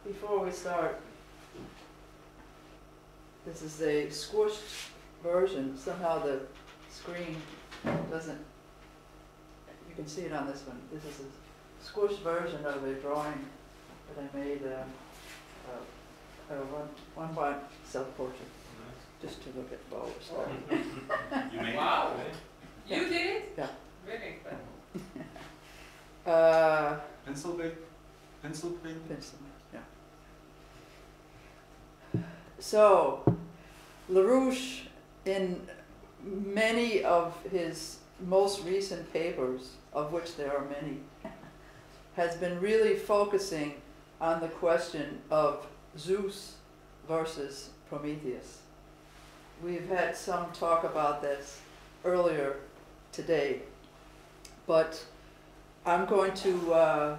before we start, this is a squished version. Somehow the screen doesn't, you can see it on this one. This is a squished version of a drawing that I made, one by self-portrait, just to look at while we're starting. You made Wow. it? You did it? Yeah. Really fun. Pencil paint? Pencil paint? Pencil, yeah. So, LaRouche, in many of his most recent papers, of which there are many, has been really focusing on the question of Zeus versus Prometheus. We've had some talk about this earlier today, but I'm going to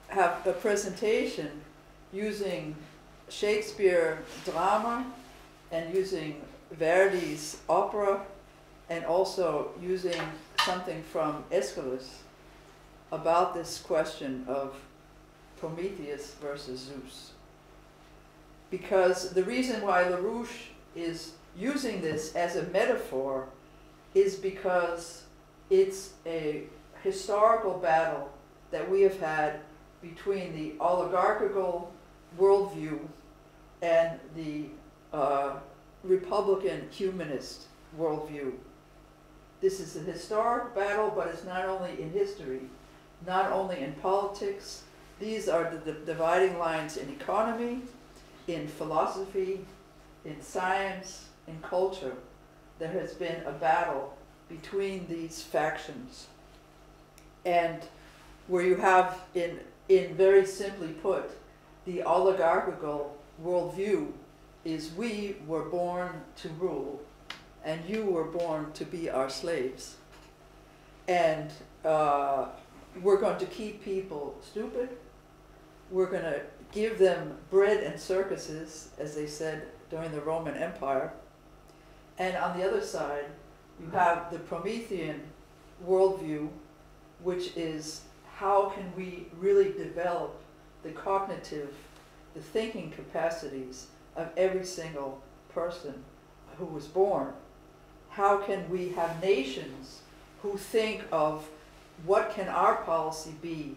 have a presentation using Shakespeare drama and using Verdi's opera and also using something from Aeschylus about this question of Prometheus versus Zeus. Because the reason why LaRouche is using this as a metaphor is because it's a historical battle that we have had between the oligarchical worldview and the Republican humanist worldview. This is a historic battle, but it's not only in history, not only in politics. These are the dividing lines in economy, in philosophy, in science, in culture. There has been a battle between these factions. And where you have, in very simply put, the oligarchical worldview is we were born to rule and you were born to be our slaves. And we're going to keep people stupid. We're going to give them bread and circuses, as they said during the Roman Empire. And on the other side, you have the Promethian worldview, which is how can we really develop the cognitive, the thinking capacities of every single person who was born. How can we have nations who think of what can our policy be,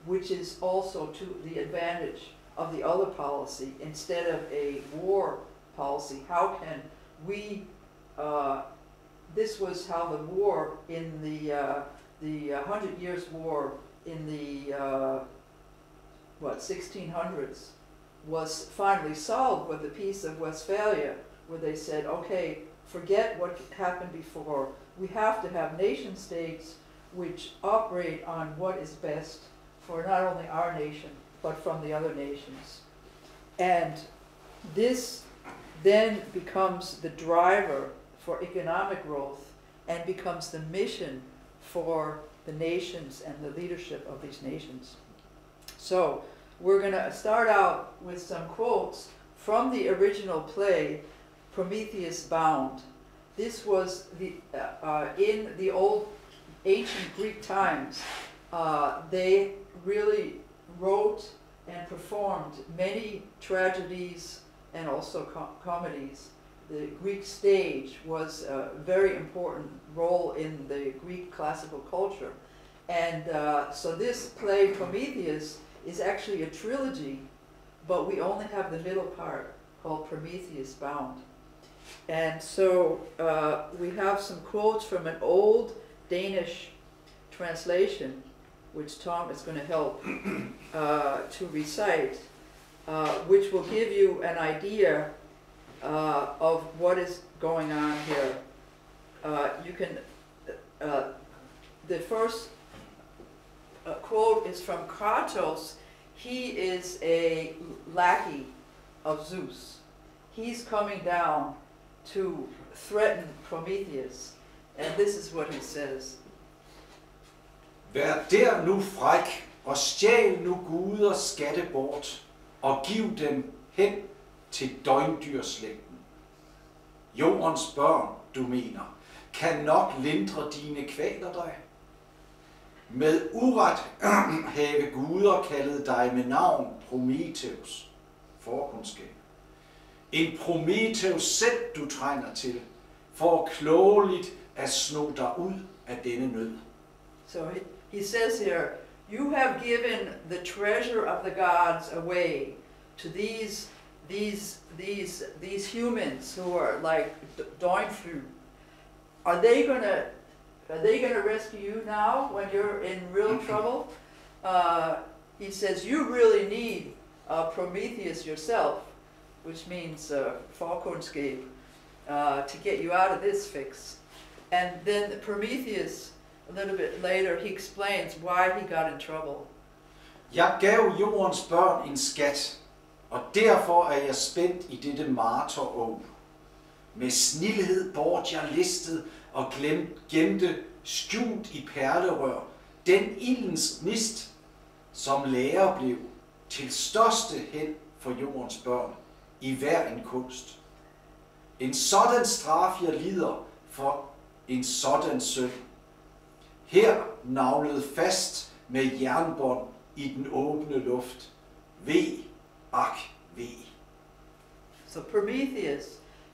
which is also to the advantage of the other policy instead of a war policy. How can we, this was how the war in the 100 Years' War in the 1600s was finally solved with the Peace of Westphalia, where they said, okay, forget what happened before. We have to have nation states which operate on what is best for not only our nation, but from the other nations. And this then becomes the driver for economic growth and becomes the mission for the nations and the leadership of these nations. So we're going to start out with some quotes from the original play, Prometheus Bound. This was in the old ancient Greek times. They really wrote and performed many tragedies and also comedies. The Greek stage was a very important role in the Greek classical culture. And so this play, Prometheus, is actually a trilogy, but we only have the middle part called Prometheus Bound. And so we have some quotes from an old Danish translation, which Tom is going to help to recite, which will give you an idea of what is going on here. You can, the first quote is from Kratos. He is a lackey of Zeus. He's coming down to threaten Prometheus. And this is what he says. Vær der nu fræk, og stjæl nu guders skatte bort, og giv dem hen til døgndyrslægten. Jordens børn, du mener, kan nok lindre dine kvaler dig. med uret have guder kaldet dig med navn Prometheus, forkundskab. En Prometheus selv du trænger til, for klogeligt at sno dig ud af denne nød. So he says here, you have given the treasure of the gods away to these humans who are like Doinflu. Are they gonna rescue you now when you're in real trouble? He says you really need Prometheus yourself, which means forkundskab, to get you out of this fix. And then Prometheus, a little bit later, he explains why he got in trouble. Jeg gav jordens børn en skat, og derfor er jeg spændt i dette marterår. Med snilhed bort jeg listet og gemte skjult i perlerør den ildens gnist, som lærer blev til største held for jordens børn i hver en kunst. En sådan straf jeg lider for en sådan søn. Her navlet fast med jernbånd i den åbne luft. Ve, ak, ve. So Prometheus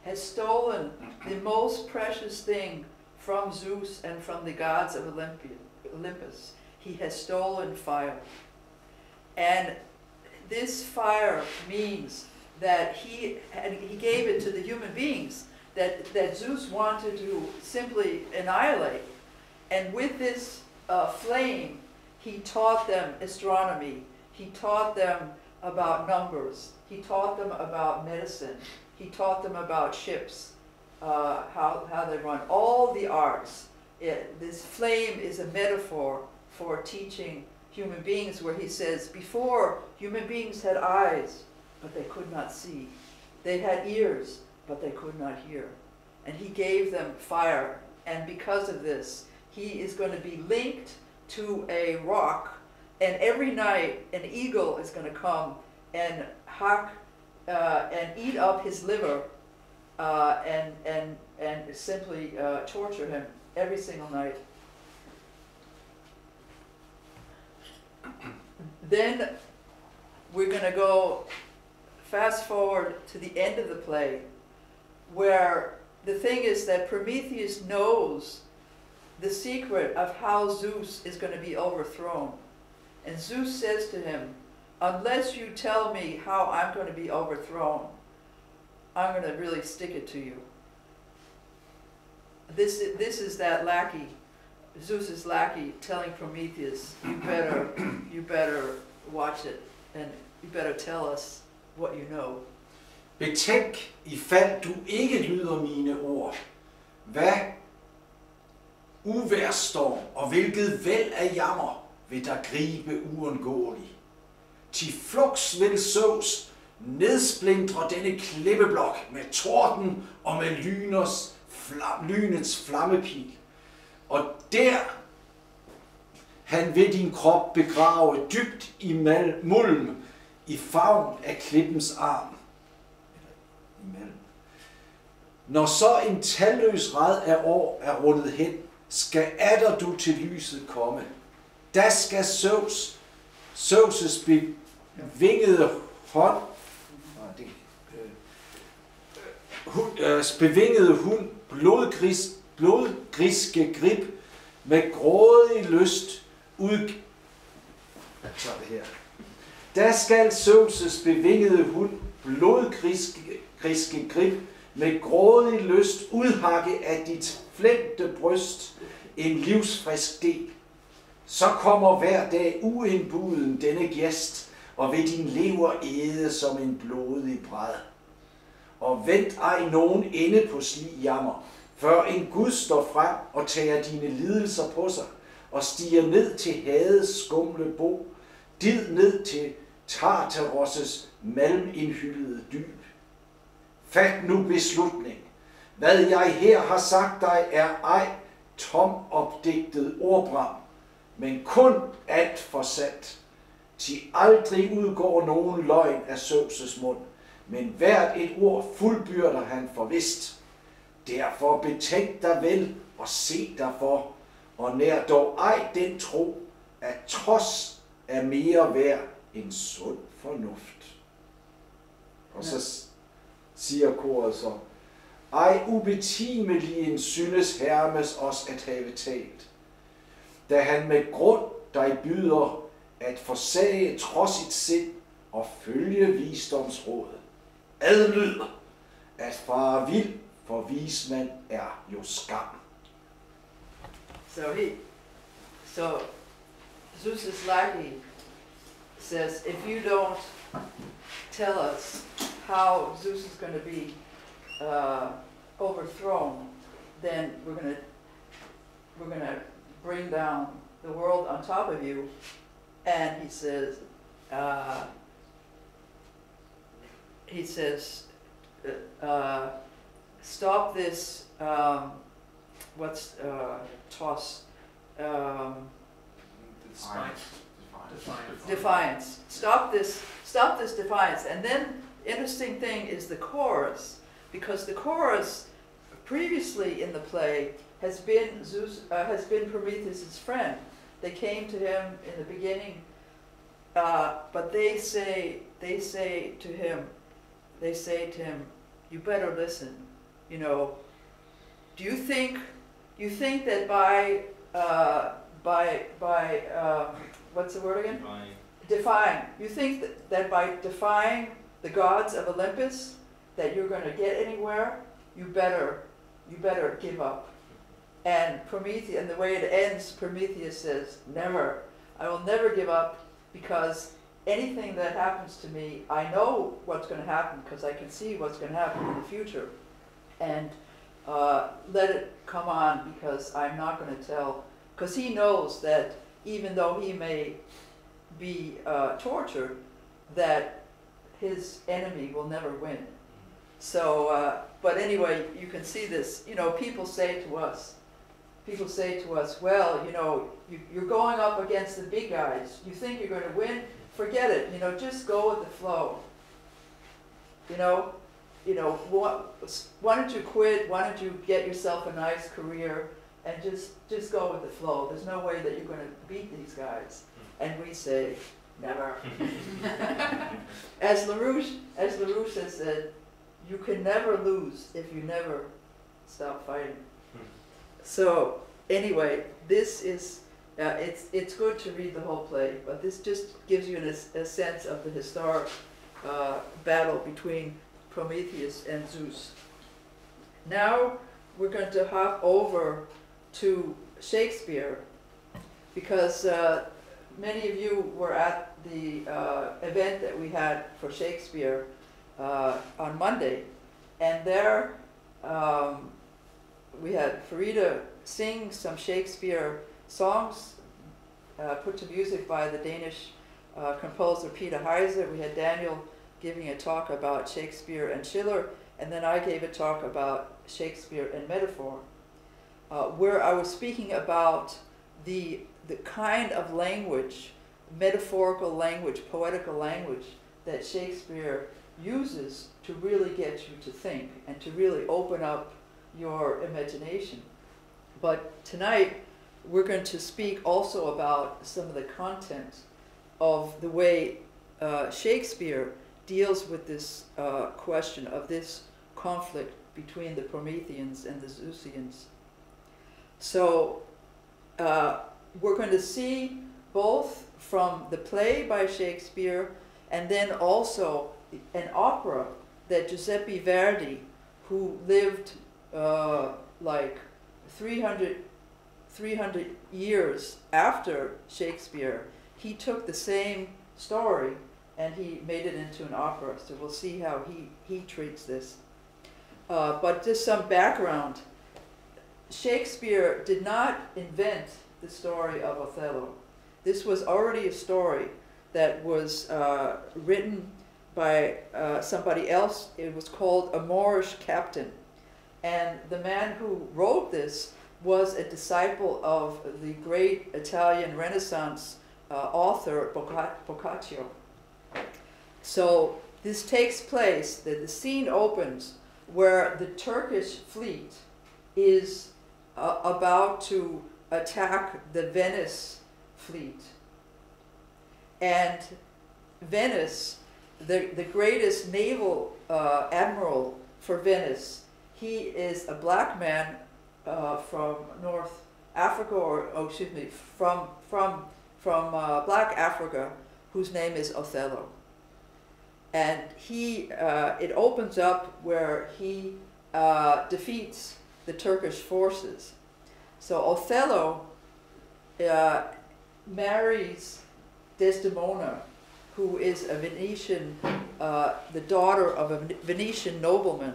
has stolen the most precious thing from Zeus and from the gods of Olympus. He has stolen fire. And this fire means that he gave it to the human beings that Zeus wanted to simply annihilate. And with this flame, he taught them astronomy. He taught them about numbers. He taught them about medicine. He taught them about ships, how they run, all the arts. This flame is a metaphor for teaching human beings, where he says, before, human beings had eyes, but they could not see. They had ears, but they could not hear. And he gave them fire, and because of this, he is going to be linked to a rock, and every night an eagle is going to come and hack and eat up his liver and simply torture him every single night. Then we're going to go fast forward to the end of the play, where the thing is that Prometheus knows the secret of how Zeus is going to be overthrown. And Zeus says to him, unless you tell me how I'm going to be overthrown, I'm going to really stick it to you. This is that lackey, Zeus's lackey, telling Prometheus, you better watch it, and you better tell us what you know. Betænk, ifald du ikke lyder mine ord. Hvad uværsstorm og hvilket væld af jammer vil der gribe uundgåeligt. Til fluks vil Zeus nedsplindre denne klippeblok med torden og med lynets flammepil. Og der han vil din krop begrave dybt i mulm i favn af klippens arm. Når så en talløs rad af år er rundet hen, skal atter du til lyset komme. Da skal Zeus' bevingede hånd, bevingede hund, blodgriske grib med grådig lyst ud. Da skal Zeus' bevingede hund, blodgriske grib med grådig lyst udhakke af dit flængte bryst en livsfrisk del. Så kommer hver dag uindbuden denne gæst, og ved din lever æde som en blodig bræd. Og vent ej nogen ende på slig jammer, før en Gud står frem og tager dine lidelser på sig, og stiger ned til hadets skumle bo, did ned til Tartaros' malmindhyldede dyb. Fat nu beslutning. Hvad jeg her har sagt dig er ej tom opdigtet ordbram, men kun alt for sandt. Til aldrig udgår nogen løgn af Zeus' mund, men hvert et ord fuldbyrder han for vist. Derfor betænk dig vel og se dig for, og nær dog ej den tro, at trods er mere værd end sund fornuft. Og så siger koret så, ej ubetimelig en synes Hermes os at have talt, da han med grund dig byder at forsage trodsigt sind og følge visdomsråd. Adlyd, at fare vild for vismand er jo skam. So Zeus's lackey says, if you don't tell us how Zeus is going to be overthrown, then we're going to bring down the world on top of you. And he says, stop this. What's toss? Defiance. Stop this defiance. And then, interesting thing is the chorus, because the chorus previously in the play has been Prometheus' friend. They came to him in the beginning, but they say to him, you better listen. You know, do you think that by what's the word again? Defying. You think that by defying the gods of Olympus that you're going to get anywhere? You better give up. And Prometheus, and the way it ends, Prometheus says, never. I will never give up, because anything that happens to me, I know what's going to happen because I can see what's going to happen in the future. And let it come on, because I'm not going to tell. Because he knows that even though he may be tortured, that his enemy will never win. So, but anyway, you can see this. You know, people say to us, well, you know, you're going up against the big guys. You think you're going to win? Forget it. You know, just go with the flow. You know, why don't you quit? Why don't you get yourself a nice career and just go with the flow? There's no way that you're going to beat these guys. And we say, never. As LaRouche has said, you can never lose if you never stop fighting. So anyway, this is it's good to read the whole play, but this just gives you a sense of the historic battle between Prometheus and Zeus. Now we're going to hop over to Shakespeare, because many of you were at the event that we had for Shakespeare on Monday, and there we had Farida sing some Shakespeare songs put to music by the Danish composer Peter Heiser. We had Daniel giving a talk about Shakespeare and Schiller, and then I gave a talk about Shakespeare and metaphor, where I was speaking about the kind of language, metaphorical language, poetical language, that Shakespeare uses to really get you to think and to really open up your imagination. But tonight we're going to speak also about some of the content of the way Shakespeare deals with this question of this conflict between the Promethians and the Zeusians. So we're going to see both from the play by Shakespeare and then also an opera that Giuseppe Verdi, who lived like 300 years after Shakespeare, he took the same story and he made it into an opera. So we'll see how he treats this. But just some background. Shakespeare did not invent the story of Othello. This was already a story that was written by somebody else. It was called A Moorish Captain. And the man who wrote this was a disciple of the great Italian Renaissance author Boccaccio. So this takes place, the scene opens where the Turkish fleet is about to attack the Venice fleet. And Venice, the greatest naval admiral for Venice, he is a black man from North Africa, from Black Africa, whose name is Othello. And it opens up where he defeats the Turkish forces. So Othello marries Desdemona, who is a Venetian, the daughter of a Venetian nobleman.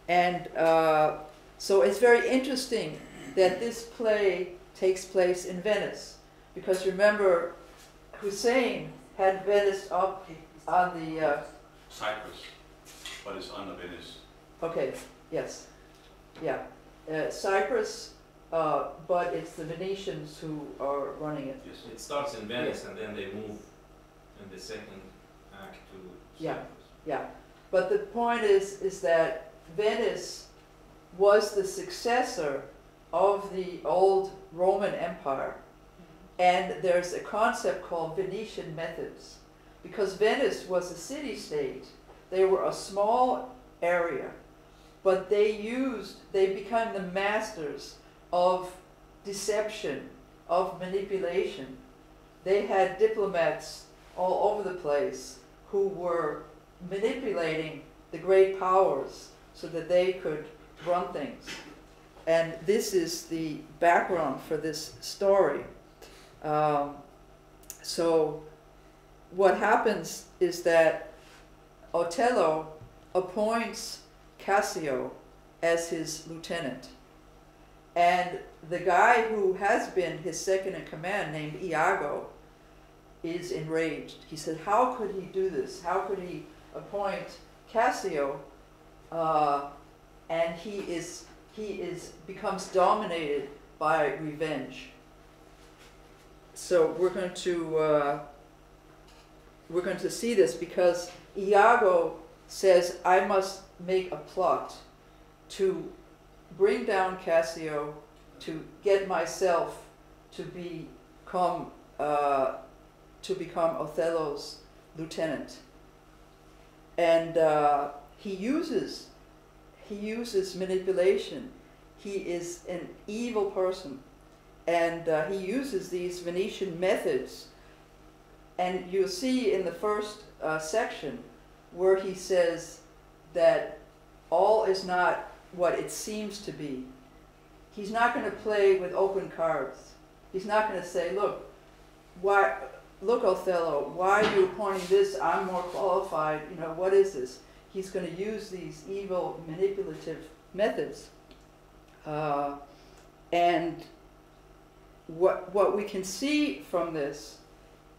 And so it's very interesting that this play takes place in Venice, because remember, Hussein had Venice up on the... Cyprus, but it's under Venice. Okay, yes, yeah. Cyprus, but it's the Venetians who are running it. Yes. It starts in Venice and then they move in the second act to Yeah. Cyprus. Yeah, but the point is that Venice was the successor of the old Roman Empire. And there's a concept called Venetian methods. Because Venice was a city-state, they were a small area, but they became the masters of deception, of manipulation. They had diplomats all over the place who were manipulating the great powers so that they could run things. And this is the background for this story. So what happens is that Othello appoints Cassio as his lieutenant. And the guy who has been his second in command, named Iago, is enraged. He said, how could he do this? How could he appoint Cassio? And he becomes dominated by revenge. So we're going to see this, because Iago says, I must make a plot to bring down Cassio, to get myself to become Othello's lieutenant. And he uses manipulation. He is an evil person, and he uses these Venetian methods. And you'll see in the first section where he says that all is not what it seems to be. He's not going to play with open cards. He's not going to say, look, Othello, why are you appointing this? I'm more qualified. What is this? He's going to use these evil, manipulative methods. And what we can see from this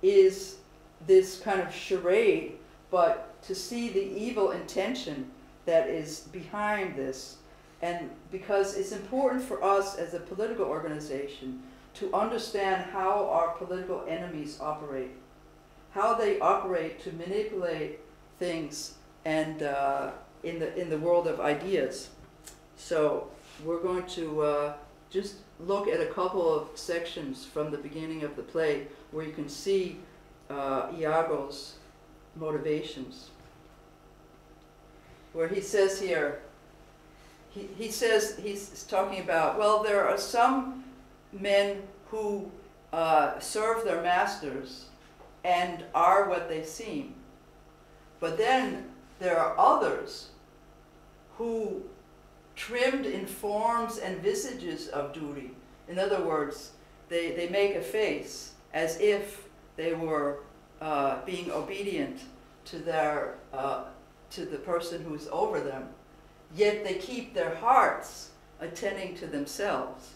is this kind of charade, but to see the evil intention that is behind this. And because it's important for us as a political organization to understand how our political enemies operate, how they operate to manipulate things and in the world of ideas. So we're going to just look at a couple of sections from the beginning of the play where you can see Iago's motivations. Where he says here, he says, he's talking about, well, there are some men who serve their masters and are what they seem. But then there are others who, trimmed in forms and visages of duty, in other words, they make a face as if they were being obedient to the person who's over them, yet they keep their hearts attending to themselves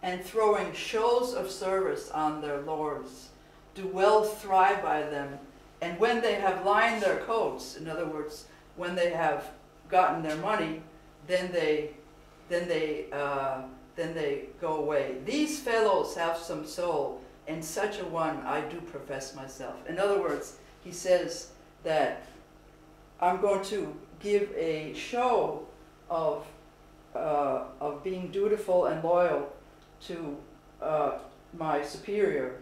and throwing shows of service on their lords, do well thrive by them, and when they have lined their coats, in other words, when they have gotten their money, then they go away. These fellows have some soul, and such a one I do profess myself. In other words, he says that I'm going to give a show of being dutiful and loyal to my superior,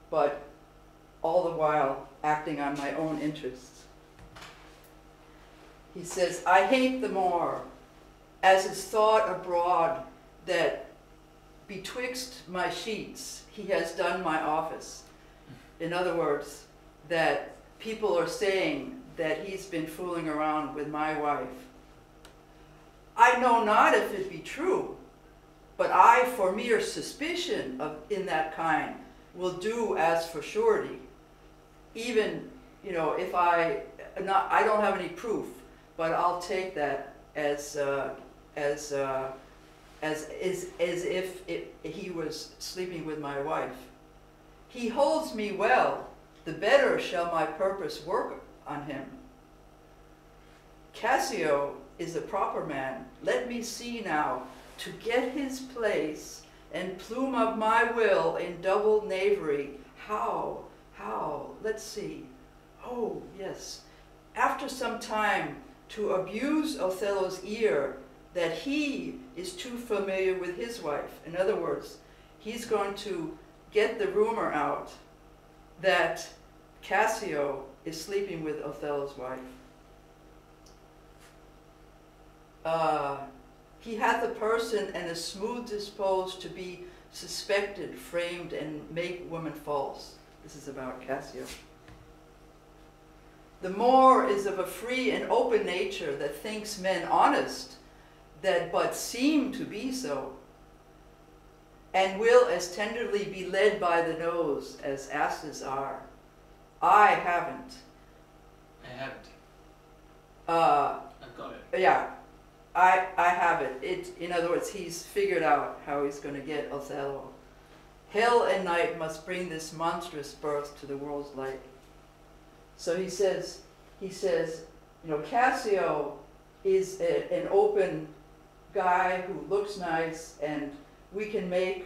but all the while acting on my own interests. He says, I hate the Moor, as is thought abroad that betwixt my sheets he has done my office. In other words, that people are saying that he's been fooling around with my wife. I know not if it be true, but I, for mere suspicion of in that kind, will do as for surety. Even, if I don't have any proof, but I'll take that as if he was sleeping with my wife. He holds me well, the better shall my purpose work on him. Cassio is a proper man. Let me see now, to get his place and plume up my will in double knavery. How? Let's see. Oh, yes. After some time, to abuse Othello's ear that he is too familiar with his wife. In other words, he's going to get the rumor out that Cassio is sleeping with Othello's wife. He hath a person and is smooth disposed to be suspected, framed, and make women false. This is about Cassio. The Moor is of a free and open nature that thinks men honest, that but seem to be so, and will as tenderly be led by the nose as asses are. I haven't. I've got it. Yeah, I have it. In other words, he's figured out how he's going to get Othello. Hell and night must bring this monstrous birth to the world's light. So he says, Cassio is an open guy who looks nice, and we can make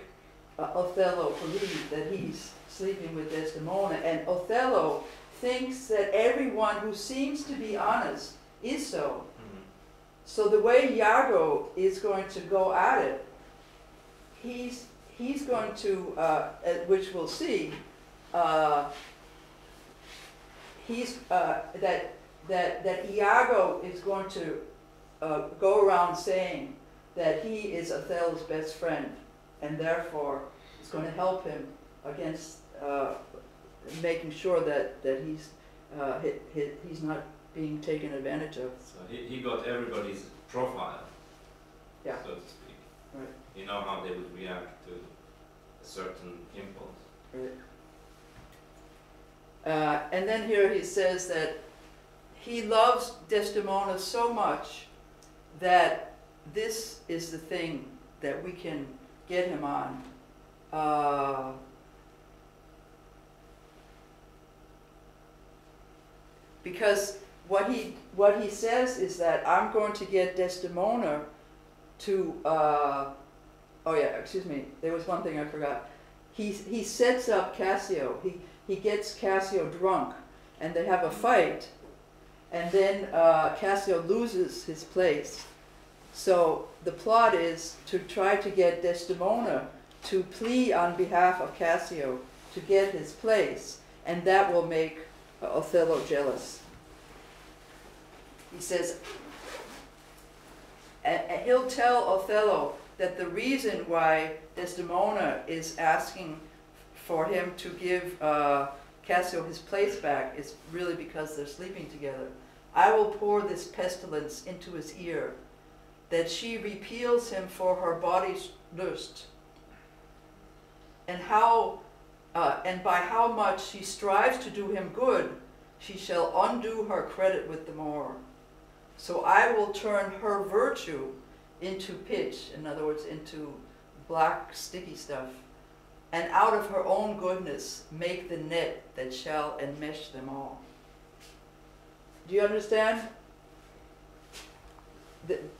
Othello believe that he's sleeping with Desdemona. And Othello thinks that everyone who seems to be honest is so. Mm-hmm. So the way Iago is going to go at it, he's going to, which we'll see, that Iago is going to go around saying that he is Othello's best friend, and therefore is going to help him against making sure that he's not being taken advantage of. So he got everybody's profile, yeah, so to speak. Right. You know how they would react to a certain impulse. Right. And then here he says that he loves Desdemona so much that this is the thing that we can get him on. Because what he says is that I'm going to get Desdemona to, there was one thing I forgot. He sets up Cassio. He gets Cassio drunk, and they have a fight, and then Cassio loses his place. So the plot is to try to get Desdemona to plea on behalf of Cassio to get his place, and that will make Othello jealous. He says, and he'll tell Othello that the reason why Desdemona is asking for him to give Cassio his place back is really because they're sleeping together. I will pour this pestilence into his ear, that she repeals him for her body's lust, and by how much she strives to do him good, she shall undo her credit with the Moor. So I will turn her virtue into pitch, in other words, into black sticky stuff, and out of her own goodness make the net that shall enmesh them all. Do you understand?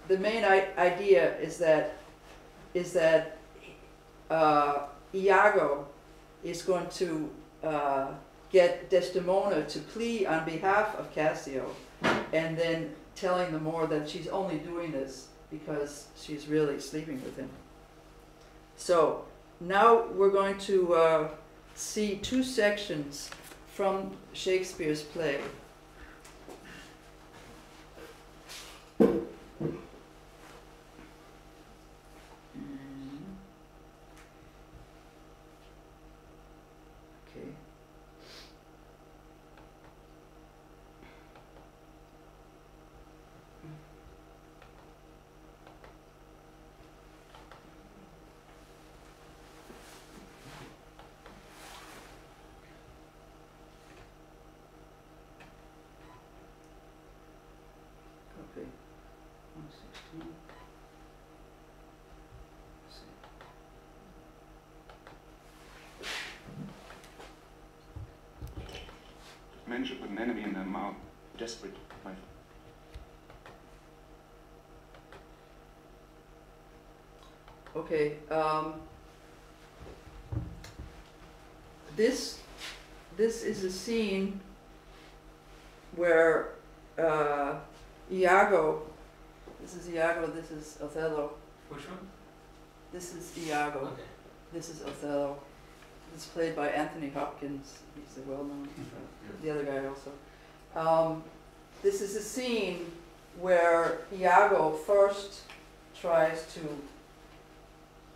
The main idea is that Iago is going to get Desdemona to plea on behalf of Cassio, and then telling the Moor that she's only doing this because she's really sleeping with him. So now we're going to see two sections from Shakespeare's play. Okay. Okay, 116. Men should put an enemy in their mouth, desperate to fight. Okay, this is a scene where Iago, this is Iago, this is Othello. Which one? This is Iago, Okay. this is Othello. It's played by Anthony Hopkins. He's a well-known. The other guy also. This is a scene where Iago first tries to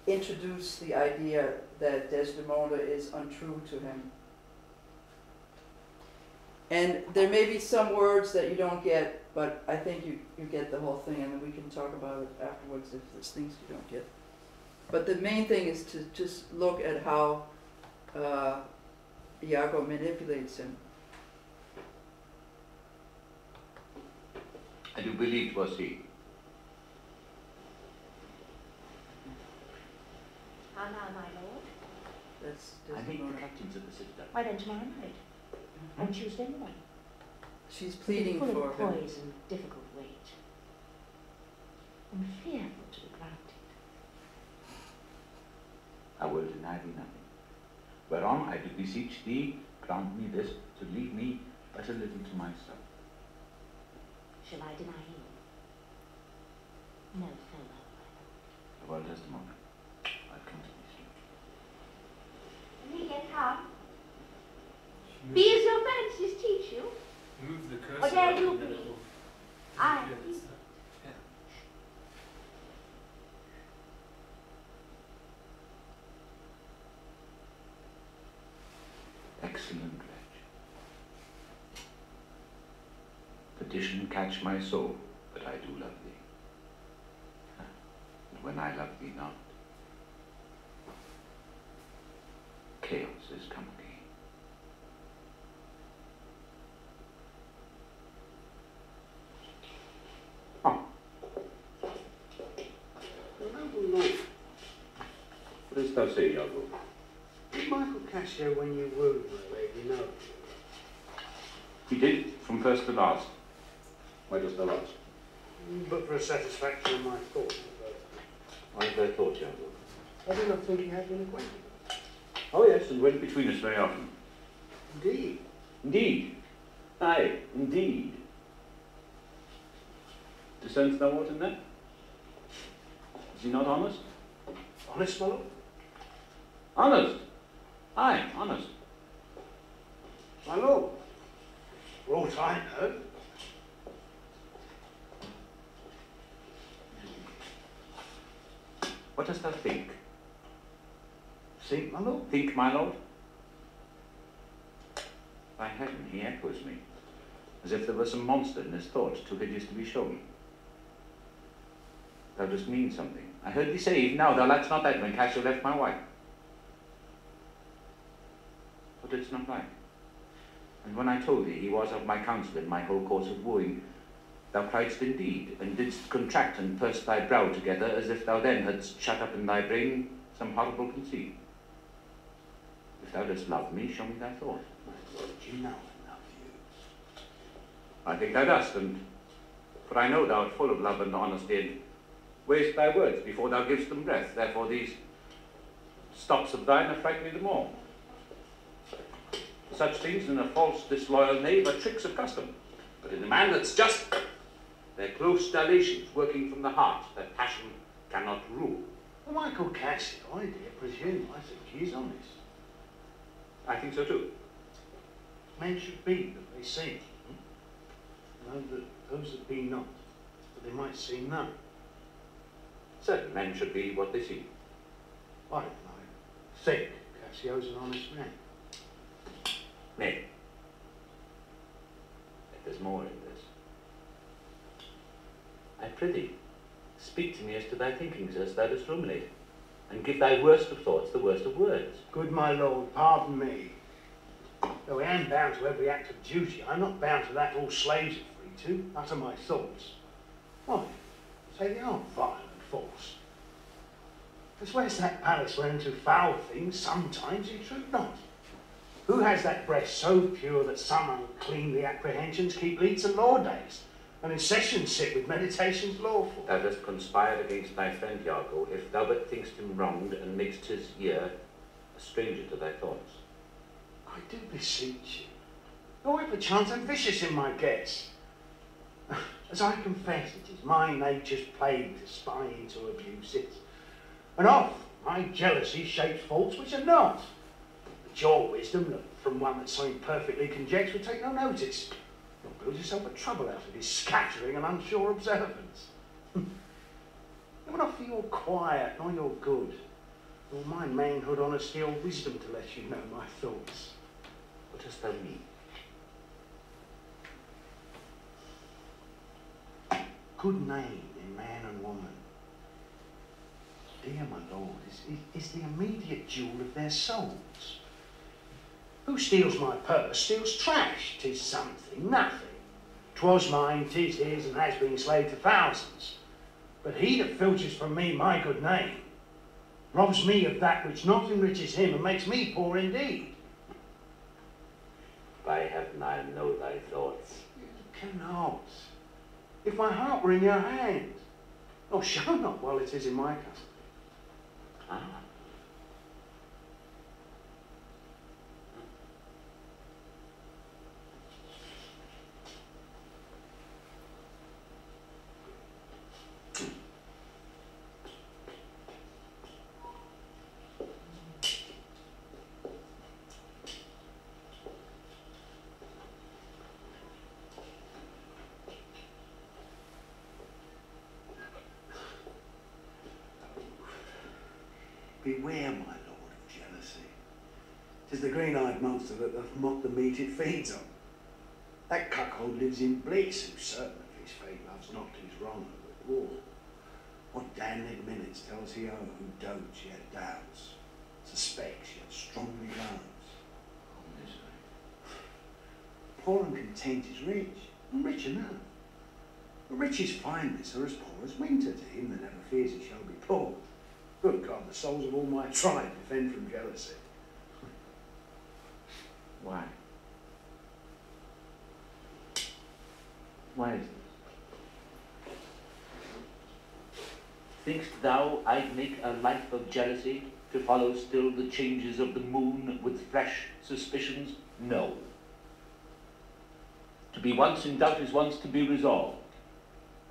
introduce the idea that Desdemona is untrue to him. And there may be some words that you don't get, but I think you get the whole thing, and then we can talk about it afterwards if there's things you don't get. But the main thing is to just look at how Iago manipulates him. I do believe it was he. How now, my lord? That's I think Desdemona. the captain's at the Citadel. Why then tomorrow night? On Tuesday morning? She's pleading Full for of him. poise and difficult weight. And fearful to be granted. I will deny thee nothing. Whereon I do beseech thee, grant me this, to leave me but a little to myself. Shall I deny you? No, farewell. The world has the moment. I'll come to thee soon. Amelia, come. Be as your fancies teach you. Move the cursor. Or dare you and then be? it will- I Yeah, be. yeah. Excellent wretch. Petition catch my soul, but I do love thee. But when I love thee not, chaos is come again. Noble lord, What dost thou say, Iago? did Michael Cassio when you wooed my lady know? He did, from first to last. Why dost thou ask? But for a satisfaction of my thoughts. Why have thou thought, Iago? I do not think he had been acquainted. Oh yes, and went between us very often. Indeed. Indeed. Aye, indeed. Discernst thou aught in that? Is he not honest? Honest, my lord? Honest? Aye, honest. My lord. For aught I know. What dost thou think? Think, my lord? Think, my lord? By heaven, he echoes me, as if there were some monster in his thoughts too hideous to be shown. Thou dost mean something. I heard thee say even now, thou likest not that when Cassio left my wife. Thou didst not like. And when I told thee he was of my counsel in my whole course of wooing, thou criedst indeed, and didst contract and purse thy brow together, as if thou then hadst shut up in thy brain some horrible conceit. If thou dost love me, show me thy thought. My lord, you know I love you. I think thou dost, and for I know thou art full of love and honesty, and waste thy words before thou givest them breath. Therefore these stops of thine affright me the more. Such things in a false, disloyal knave are tricks of custom, but in a man that's just, they're close dilations working from the heart that passion cannot rule. Well, Michael Cassio, I dare presume, I think he is honest. I think so too. Men should be that they see, know that those that be not, that they might see none. Certain men should be what they see. I don't know. I think Cassio's an honest man. Nay. Yet there's more in this. I prithee, speak to me as to thy thinkings as thou dost ruminate, and give thy worst of thoughts the worst of words. Good my lord, pardon me. Though I am bound to every act of duty, I'm not bound to that all slaves are free to, utter my thoughts. Why? Say they are vile and false. As where's that palace whereunto foul things sometimes intrude not? Who has that breast so pure that some uncleanly apprehensions keep leets and law days, and in sessions sit with meditations lawful? Thou dost conspire against thy friend Iago, if thou but thinkst him wronged and makest his ear a stranger to thy thoughts. I do beseech you. Though I perchance am vicious in my guess. As I confess, it is my nature's plague to spy into abuses. And oft my jealousy shapes faults which are not. But your wisdom, that from one that so imperfectly conjects, would take no notice. You'll build yourself a trouble out of his scattering and unsure observance. You will not for your quiet nor your good, nor my manhood, honesty, or wisdom to let you know my thoughts. What dost thou mean? Good name in man and woman, dear my lord, is the immediate jewel of their souls. Who steals my purse steals trash. 'Tis something, nothing. 'Twas mine, 'tis his, and has been slave to thousands. But he that filches from me my good name robs me of that which not enriches him and makes me poor indeed. By heaven, I know thy thoughts. You cannot. If my heart were in your hand, or show not while it is in my custody. Ah. Beware, my lord, of jealousy. 'Tis the green-eyed monster that doth mock the meat it feeds on. That cuckold lives in bliss, who certain of his fate loves not his wronger with war. What damned minutes tells he o'er, who dotes yet doubts, suspects yet strongly loves. Oh, misery. Poor and content is rich, and rich enough. But riches fineness are as poor as winter to him that never fears he shall be poor. Good God, the souls of all my tribe defend from jealousy. Why? Why is this? Think'st thou I'd make a life of jealousy, to follow still the changes of the moon with fresh suspicions? No. To be once in doubt is once to be resolved.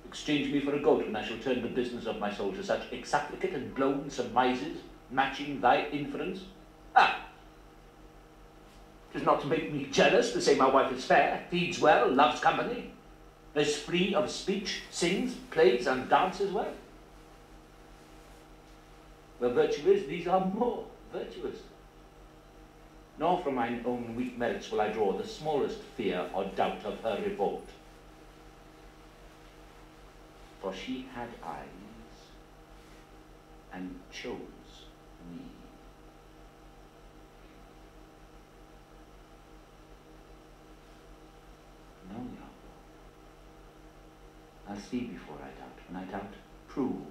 Exchange me for a goat, and I shall turn the business of my soul to such exapplicate and blown surmises, matching thy inference. Ah! 'Tis not to make me jealous to say my wife is fair, feeds well, loves company, is free of speech, sings, plays, and dances well. Where virtue is, these are more virtuous. Nor from mine own weak merits will I draw the smallest fear or doubt of her revolt. For she had eyes, and chose me. No, Iago. I'll see before I doubt. When I doubt, prove.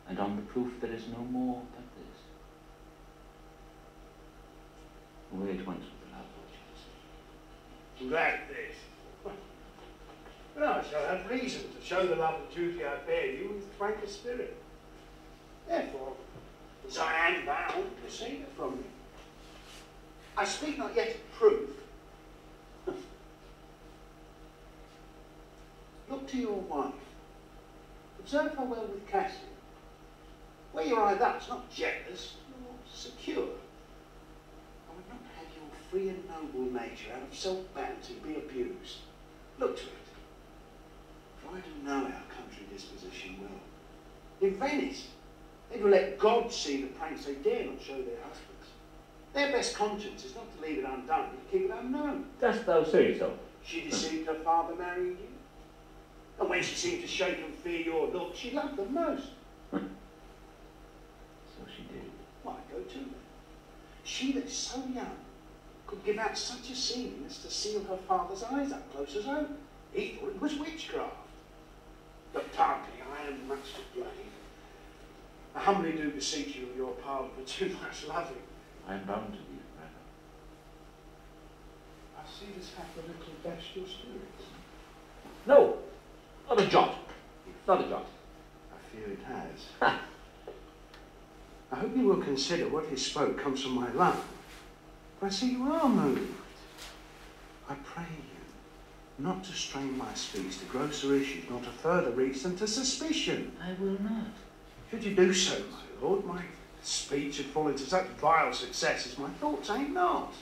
And on the proof there is no more but this. Away at once with the love of jealousy. I'm glad of this. But I shall have reason to show the love and duty I bear you with frankest spirit. Therefore, as I am bound, receive it from me. I speak not yet of proof. Look to your wife. Observe her well with Cassio. Where you're thus, not jealous, you're secure. I would not have your free and noble nature out of self-bounty be abused. Look to it. For I do know our country disposition well. In Venice, they will let God see the pranks they dare not show their husbands. Their best conscience is not to leave it undone, but to keep it unknown. Dost thou say so? She deceived her father marrying you. And when she seemed to shake and fear your look, she loved them most. So she did. Why, go to them. She that's so young could give out such a scene as to seal her father's eyes up close as open. He thought it was witchcraft. But pardon me, I am much to blame. I humbly do beseech you of your pardon for too much loving. I am bound to be, rather. I see this hath a little dashed your spirits. No, not a jot. Not a jot. I fear it has. I hope you will consider what he spoke comes from my love. For I see you are moved. I pray you not to strain my speech to grosser issues, nor to further reach them to suspicion. I will not. Should you do so, my lord, my speech should fall into such vile success as my thoughts ain't not.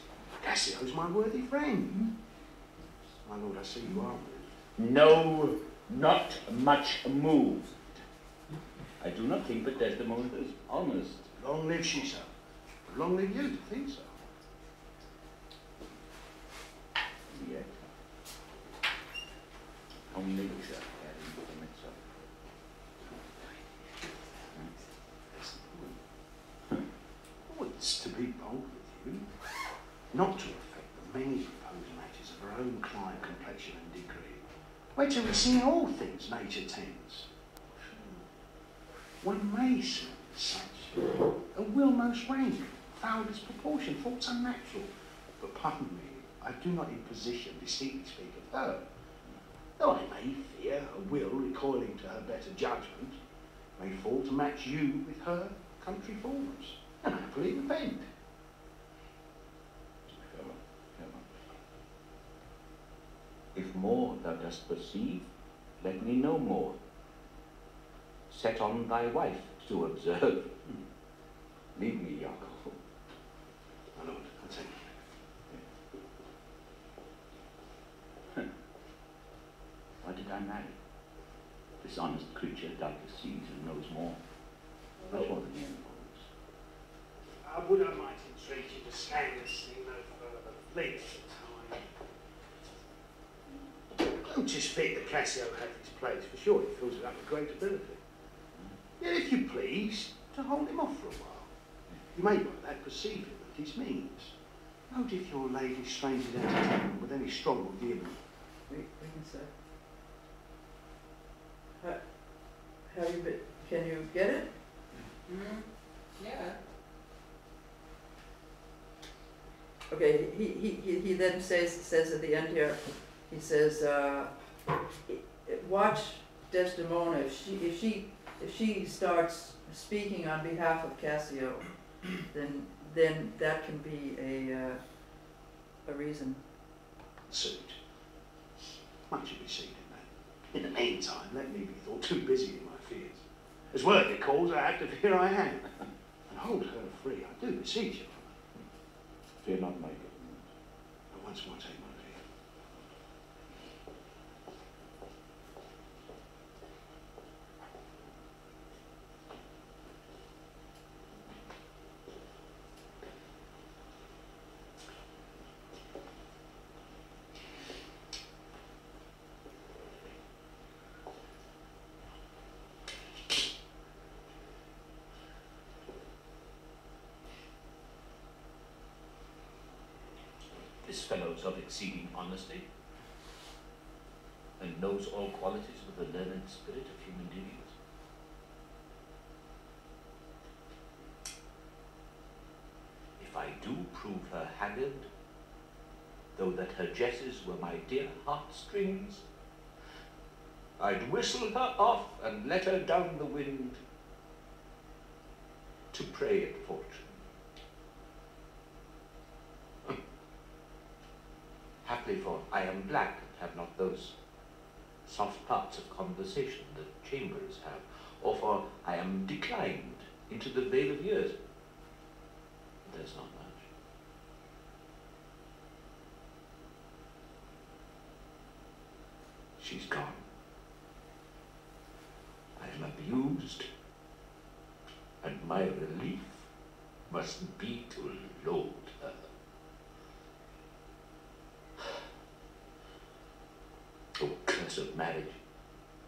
Cassio's my worthy friend. My lord, I see you are moved. No, not much moved. I do not think that Desdemona is honest. Long live she, sir. Long live you to think so. Yet, only Lucia Oh, it's to be bold with you, not to affect the many proposed matches of her own client, complexion and degree, whereto we see in all things nature tends. One may see such a will most rank, foul disproportion, thoughts unnatural. But pardon me, I do not in position distinctly speak of her. Though I may fear her will, recoiling to her better judgment, may fall to match you with her country forms, and happily repent. If more thou dost perceive, let me know more. Set on thy wife to observe. Leave me, Jacob. My lord, I'll take it. Why did I marry? This honest creature doubtless sees and knows more. Much more than the enemies. I would I might entreat you to scan this thing no further. Please, time. Don't just fit that Cassio had his place, for sure he fills it up with great ability. Yet if you please, to hold him off for a while. You may by that perceive him at his means. Note if your lady strains it entertainment with any strong or vehement. Wait a sec. Have you been, can you get it? Yeah. Okay, he then says at the end here, he says, watch Desdemona, if she starts speaking on behalf of Cassio, then that can be a reason. Suit. Much to be seen in that. In the meantime, let me be thought too busy in my fears. As worthy cause I have to fear I am. And hold her free, I do beseech you. Fear not my government. I once more take my leave. This fellow's of exceeding honesty, and knows all qualities with the learned spirit of human dealings. If I do prove her haggard, though that her jesses were my dear heartstrings, I'd whistle her off and let her down the wind to prey at fortune. Happily, for I am black and have not those soft parts of conversation that chambers have, or for I am declined into the vale of years. But there's not much. She's gone. I am abused, and my relief must be to loathe her. Oh, curse of marriage,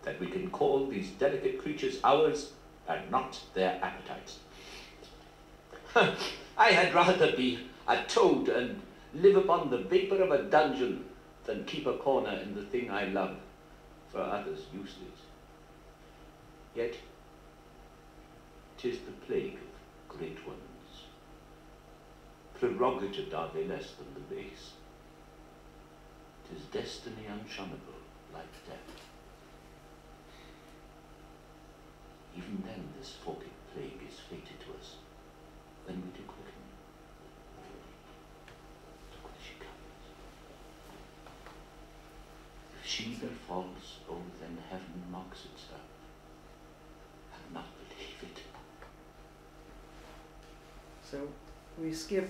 that we can call these delicate creatures ours and not their appetites. I had rather be a toad and live upon the vapour of a dungeon than keep a corner in the thing I love, for others useless. Yet, 'tis the plague of great ones. Prerogative are they less than the base. 'Tis destiny unshunnable, like death. Even then this forked plague is fated to us. Then we do quicken. Look where she comes. If she be false, oh, then heaven mocks itself. And not believe it. So we skip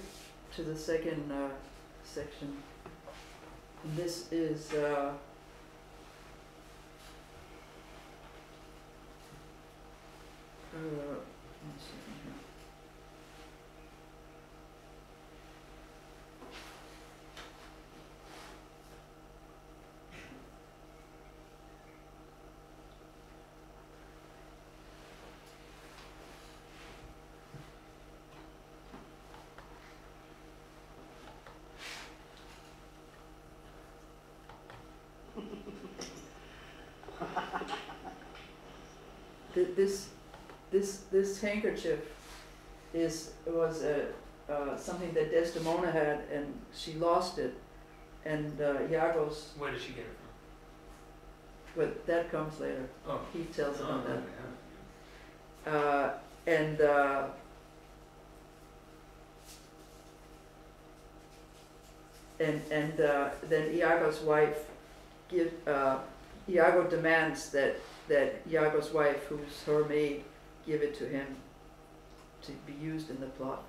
to the second section. And this is one second here. This handkerchief was something that Desdemona had, and she lost it, and Iagos. Where did she get it from? But that comes later. Oh. He tells about that. Yeah. And then Iago's wife Iago demands that Iago's wife, who's her maid, give it to him to be used in the plot.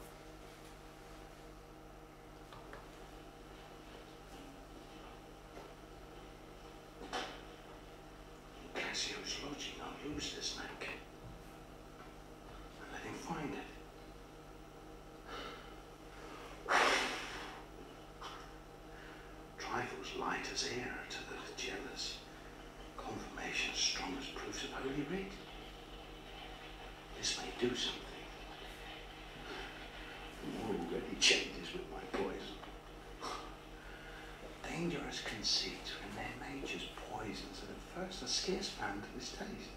Cassio's lodging, I'll lose this neck. And let him find it. Trifles light as air to the jealous. Confirmation strong as proofs of Holy Writ. This may do something. The war already changes with my poison. Dangerous conceits when their nature's poisons that at first are scarce found to this taste.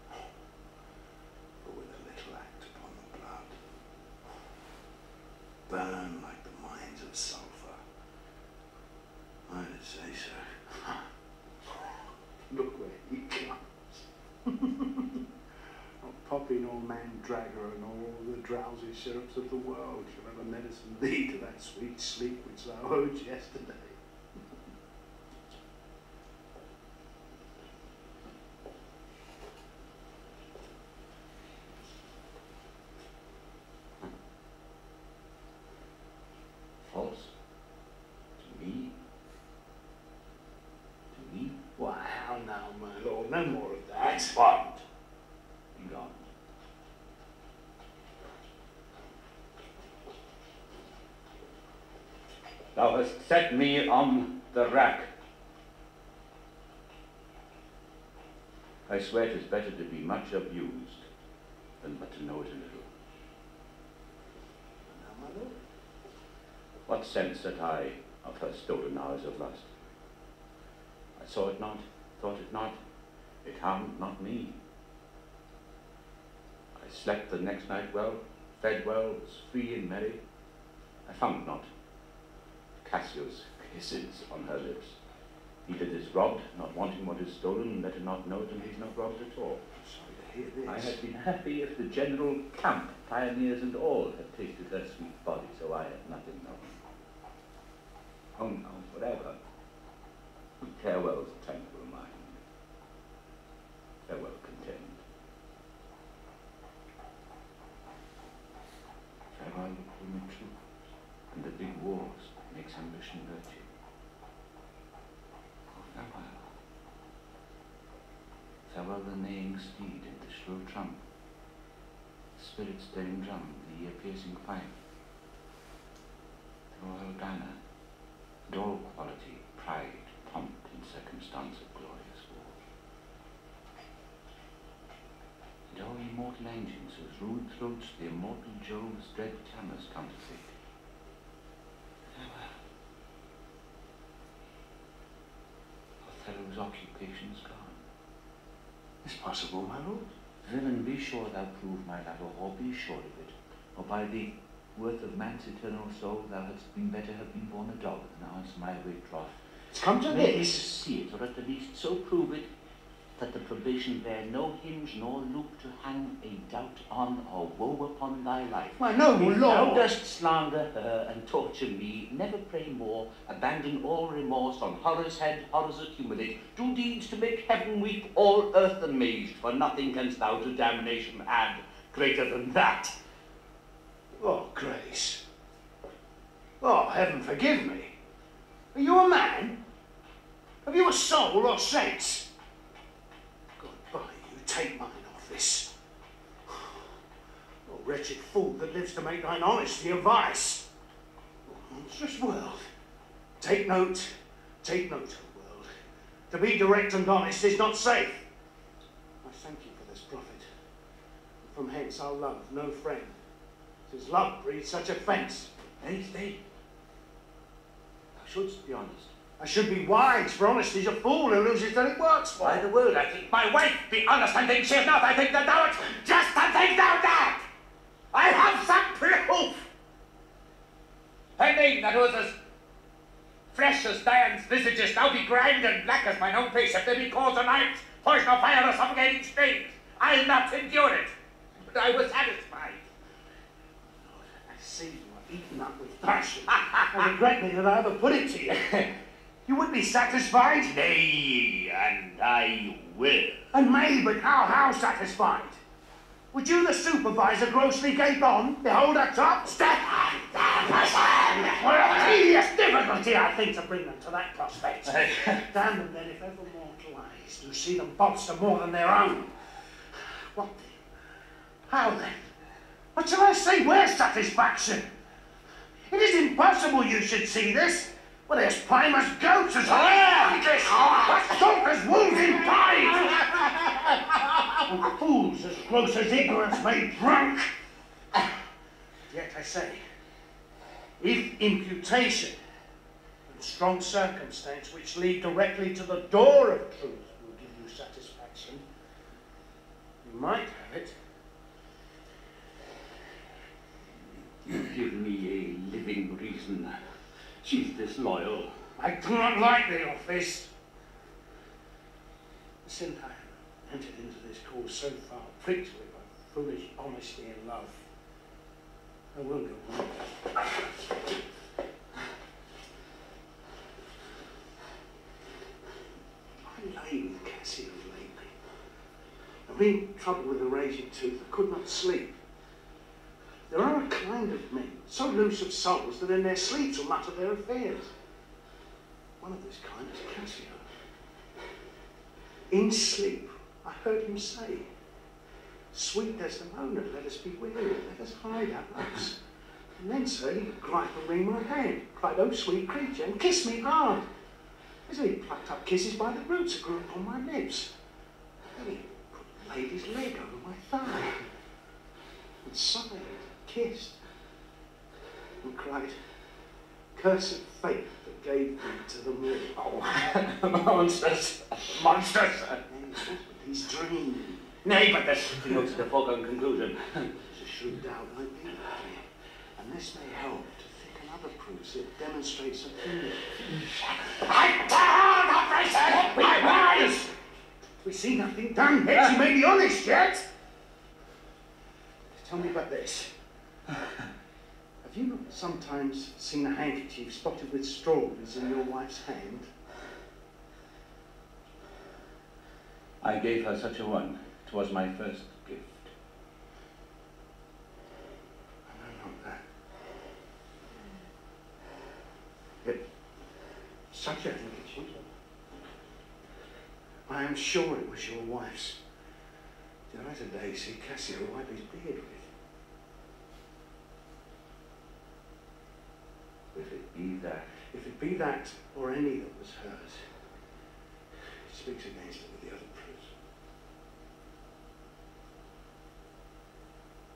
But with a little act upon the blood, burn like the mines of sulphur. I'd say so. Look where he comes. Not poppy nor mandragora nor all the drowsy syrups of the world shall ever medicine thee to that sweet sleep which thou owed yesterday. False? To me? To me? Wow, now, my lord, no more of that. Bond. Be gone. Thou hast set me on the rack. I swear 'tis better to be much abused than but to know it a little. Now, my lord. What sense had I of her stolen hours of lust? I saw it not, thought it not, it harmed not me. I slept the next night well, fed well, was free and merry. I found not Cassio's kisses on her lips. He that is robbed, not wanting what is stolen, let him not know it, and he's not robbed at all. Sorry to hear this. I had been happy if the general camp, pioneers and all, had tasted her sweet body, so I had nothing known. Oh no, whatever. Farewell, tranquil mind. Farewell, content. thou the neighing steed and the shrill trump, the spirit-stirring drum, the ear-piercing pipe, the royal banner, and all quality, pride, pomp, and circumstance of glorious war. And all immortal engines whose rude throats the immortal Jove's dread clamours counterfeit. Farewell. Othello's occupation's gone. It's possible, my lord. Villain, be sure thou prove my battle, or be sure of it, or by the worth of man's eternal soul thou hadst been better have been born a dog than answer my awake troth. It's come to Make this. to see it, or at the least so prove it, that the probation bear no hinge nor loop to hang a doubt on or woe upon thy life. My noble If thou lord. dost slander her and torture me, never pray more, abandon all remorse, on horror's head horrors accumulate, do deeds to make heaven weep, all earth amazed, for nothing canst thou to damnation add greater than that. Oh, Grace. Oh, heaven forgive me. Are you a man? Have you a soul or sense? Goodbye, you take mine office. Oh, wretched fool that lives to make thine honesty a vice. Oh, monstrous world. Take note, O world. To be direct and honest is not safe. I thank you for this profit. From hence I'll love no friend. 'Tis love breeds such offence. Nay, stay. Thou shouldst be honest. I should be wise, for honesty's a fool who loses that it works for. By the word, I think my wife be honest and think she is not. I think that thou art just and think thou that. I have some proof. Her name that was as fresh as Dian's visages, now be grimed and black as mine own face. If there be cause or knives, poison or fire or suffocating stains, I'll not endure it. But I was satisfied. I see you are eaten up with passion. I regret me that I ever put it to you. You would be satisfied? Nay, and I will. And may, but how satisfied? Would you, the supervisor, grossly gape on? Behold our top? Step on the person! What a tedious difficulty, I think, to bring them to that prospect. Damn them then, if ever mortal eyes do see them bolster more than their own. What then? How then? What shall I say? Where's satisfaction? It is impossible you should see this. Well, there's prime as goats as as stalk as wolves in pies, and fools as gross as ignorance made drunk. Yet I say, if imputation and strong circumstance which lead directly to the door of truth will give you satisfaction, you might have it. You give me a living reason. She's disloyal. I do not like the office. Since I entered into this cause so far pricked with by foolish honesty and love, I will go on. I lay with Cassio lately. I've been in trouble with a raging tooth. I could not sleep. There are a kind of men, so loose of souls that in their sleeps will mutter their affairs. One of this kind is Cassio. In sleep, I heard him say, "Sweet Desdemona, let us be weary, let us hide our loves." And then, sir, he would gripe and wring my hand, cried, "Oh, sweet creature," and kiss me hard, as if he plucked up kisses by the roots that grew upon my lips. Then he laid his leg over my thigh, and sighed, kissed, and cried, "Cursed fate that gave thee to the moon." Oh, monsters! Monsters! He's dreaming. Nay, but this notes the foregone conclusion. It's a shrewd doubt I be, and this may help to thicken other proofs that demonstrate something new. I down, oppressor! My wise! We see nothing done yet. You may be honest yet. Tell me about this. Have you not sometimes seen a handkerchief spotted with strawberries in your wife's hand? I gave her such a one. 'Twas my first gift. I know not that. Yet, such a handkerchief, I am sure it was your wife's. Did I today see Cassio wipe his beard with? If it be that, If it be that, or any that was hers, it speaks against it with the other proofs.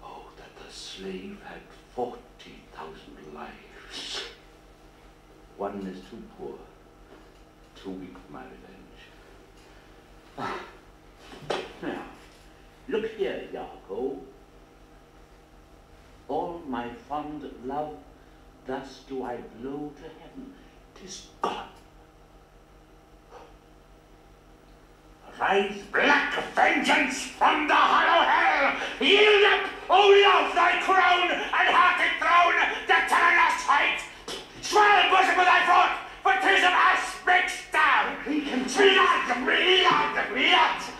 oh, that the slave had 40,000 lives. One is too poor, too weak for my revenge. Now, look here, Iago. All my fond love, thus do I blow to heaven. 'Tis gone. Rise, black vengeance from the hollow hell! Yield up, O love, thy crown, and hearted throne, the tyrannous height! Swell bosom of thy front, for 'tis of us mixed down! He can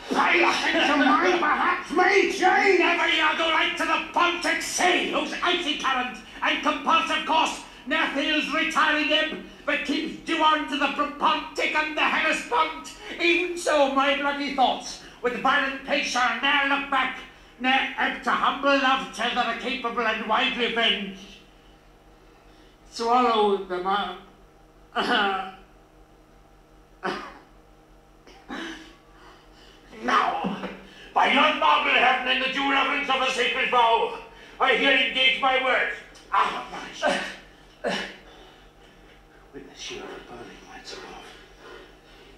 Blood! I think you might perhaps me, Jane! Never Iago like to the Pontic sea, whose icy current and compulsive course ne'er fails retiring ebb, but keeps due on to the Propontic and the Hellespont. Even so my bloody thoughts, with violent pace shall ne'er look back, ne'er ebb to humble love till they're capable and wide revenge. Swallow them up. Now, by yon marble heaven and the due reverence of a sacred vow, I here engage my words. witness you are burning lights aloft.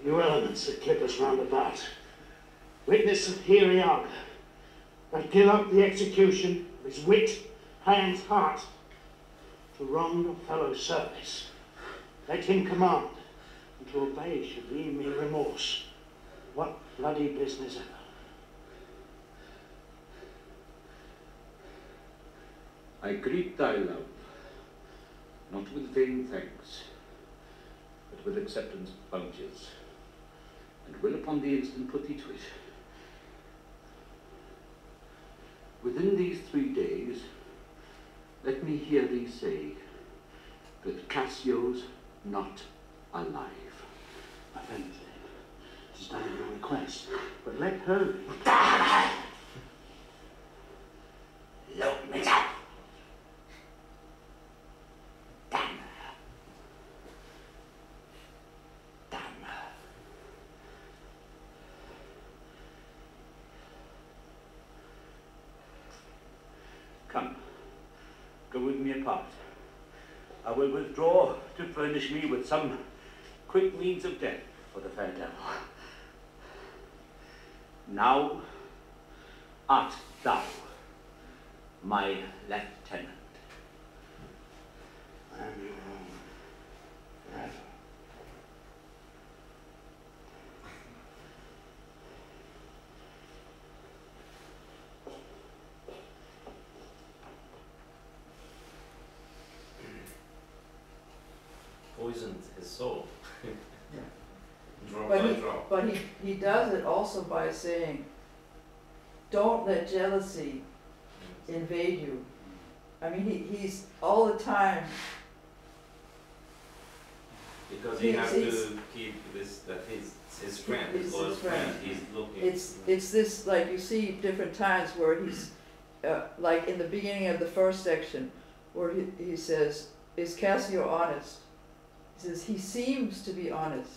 You elements that clip us round about. Witness of here Iago, that give up the execution of his wit, hand's heart, to wrong a fellow service. Let him command, and to obey should be me remorse. What bloody business ever. I greet thy love, not with vain thanks, but with acceptance bounteous, and will upon the instant put thee to it. Within these 3 days, let me hear thee say that Cassio's not alive. If anything, it is done at your request, but let her. Look me up. Damn her. Damn her. Come, go with me apart. I will withdraw to furnish me with some quick means of death for the fair devil. Now art thou my lieutenant. I am your own, forever. Poisoned his soul. Draw But by he, draw. but he does it also by saying, don't let jealousy invade you. I mean, he's all the time, Because he has He's- to keep this, that his friend, He's his loyal his friend, friend. he's looking. it's this, like you see different times where he's, like in the beginning of the first section, where he says, is Cassio honest? He says, he seems to be honest.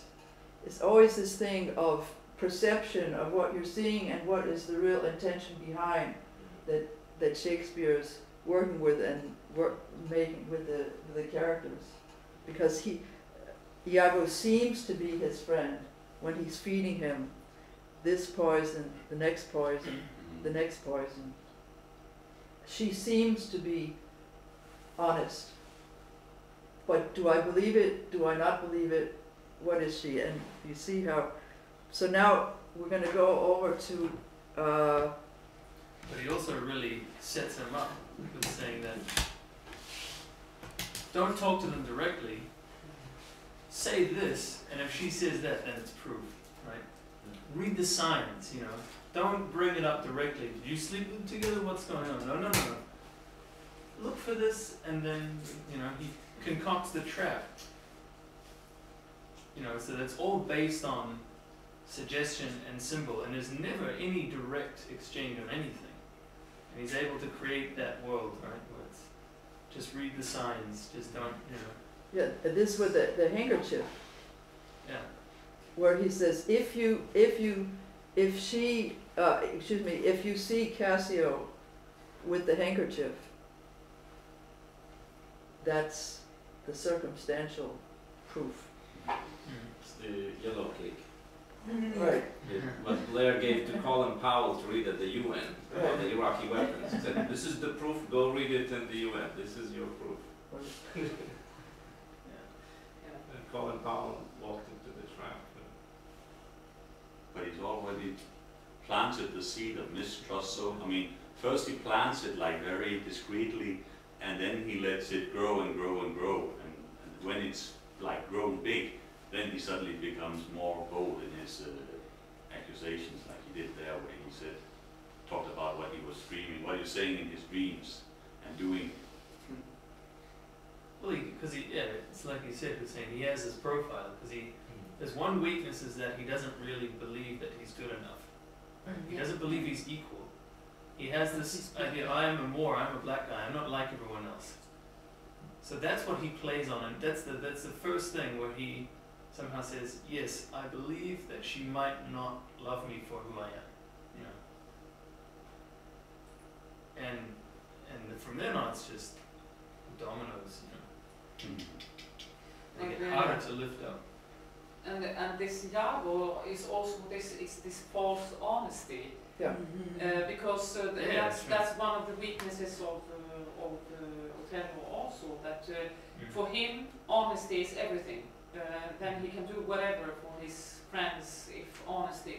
It's always this thing of perception of what you're seeing and what is the real intention behind that Shakespeare's working with and making with the characters. Because Iago seems to be his friend when he's feeding him this poison, the next poison, the next poison. She seems to be honest. But do I believe it? Do I not believe it? What is she? And you see how, so now we're going to go over to, But he also really sets him up with saying that don't talk to them directly, say this, and if she says that, then it's proof, right? Read the signs, you know. Don't bring it up directly. Did you sleep together? What's going on? No. Look for this, and then, you know, he concocts the trap. You know, so that's all based on suggestion and symbol, and there's never any direct exchange on anything. And he's able to create that world, right? Where it's just read the signs, just don't, Yeah, this with the handkerchief, yeah. where he says, if you see Cassio with the handkerchief, that's the circumstantial proof. It's the yellow cake. Right. What Blair gave to Colin Powell to read at the UN about the Iraqi weapons. He said, this is the proof, go read it in the UN. This is your proof. And Colin Powell walked into the trap. But he's already planted the seed of mistrust. So, I mean, first he plants it like very discreetly, and then he lets it grow and grow and grow. And when it's like grown big, then he suddenly becomes more bold in his accusations, like he did there, where he said, talked about what he was dreaming, what he was saying in his dreams, and doing. Well, because it's like he said, he was saying he has his profile, because there's one weakness is that he doesn't really believe that he's good enough. He doesn't believe he's equal. He has this idea, I'm a black guy, I'm not like everyone else. So that's what he plays on, and that's the first thing where he somehow says, yes, I believe that she might not love me for who I am, and from then on it's just dominoes, They get harder to lift up. And this Iago is also this false honesty. Yeah. Because that's one of the weaknesses of Othello also, that for him honesty is everything. Then he can do whatever for his friends if honesty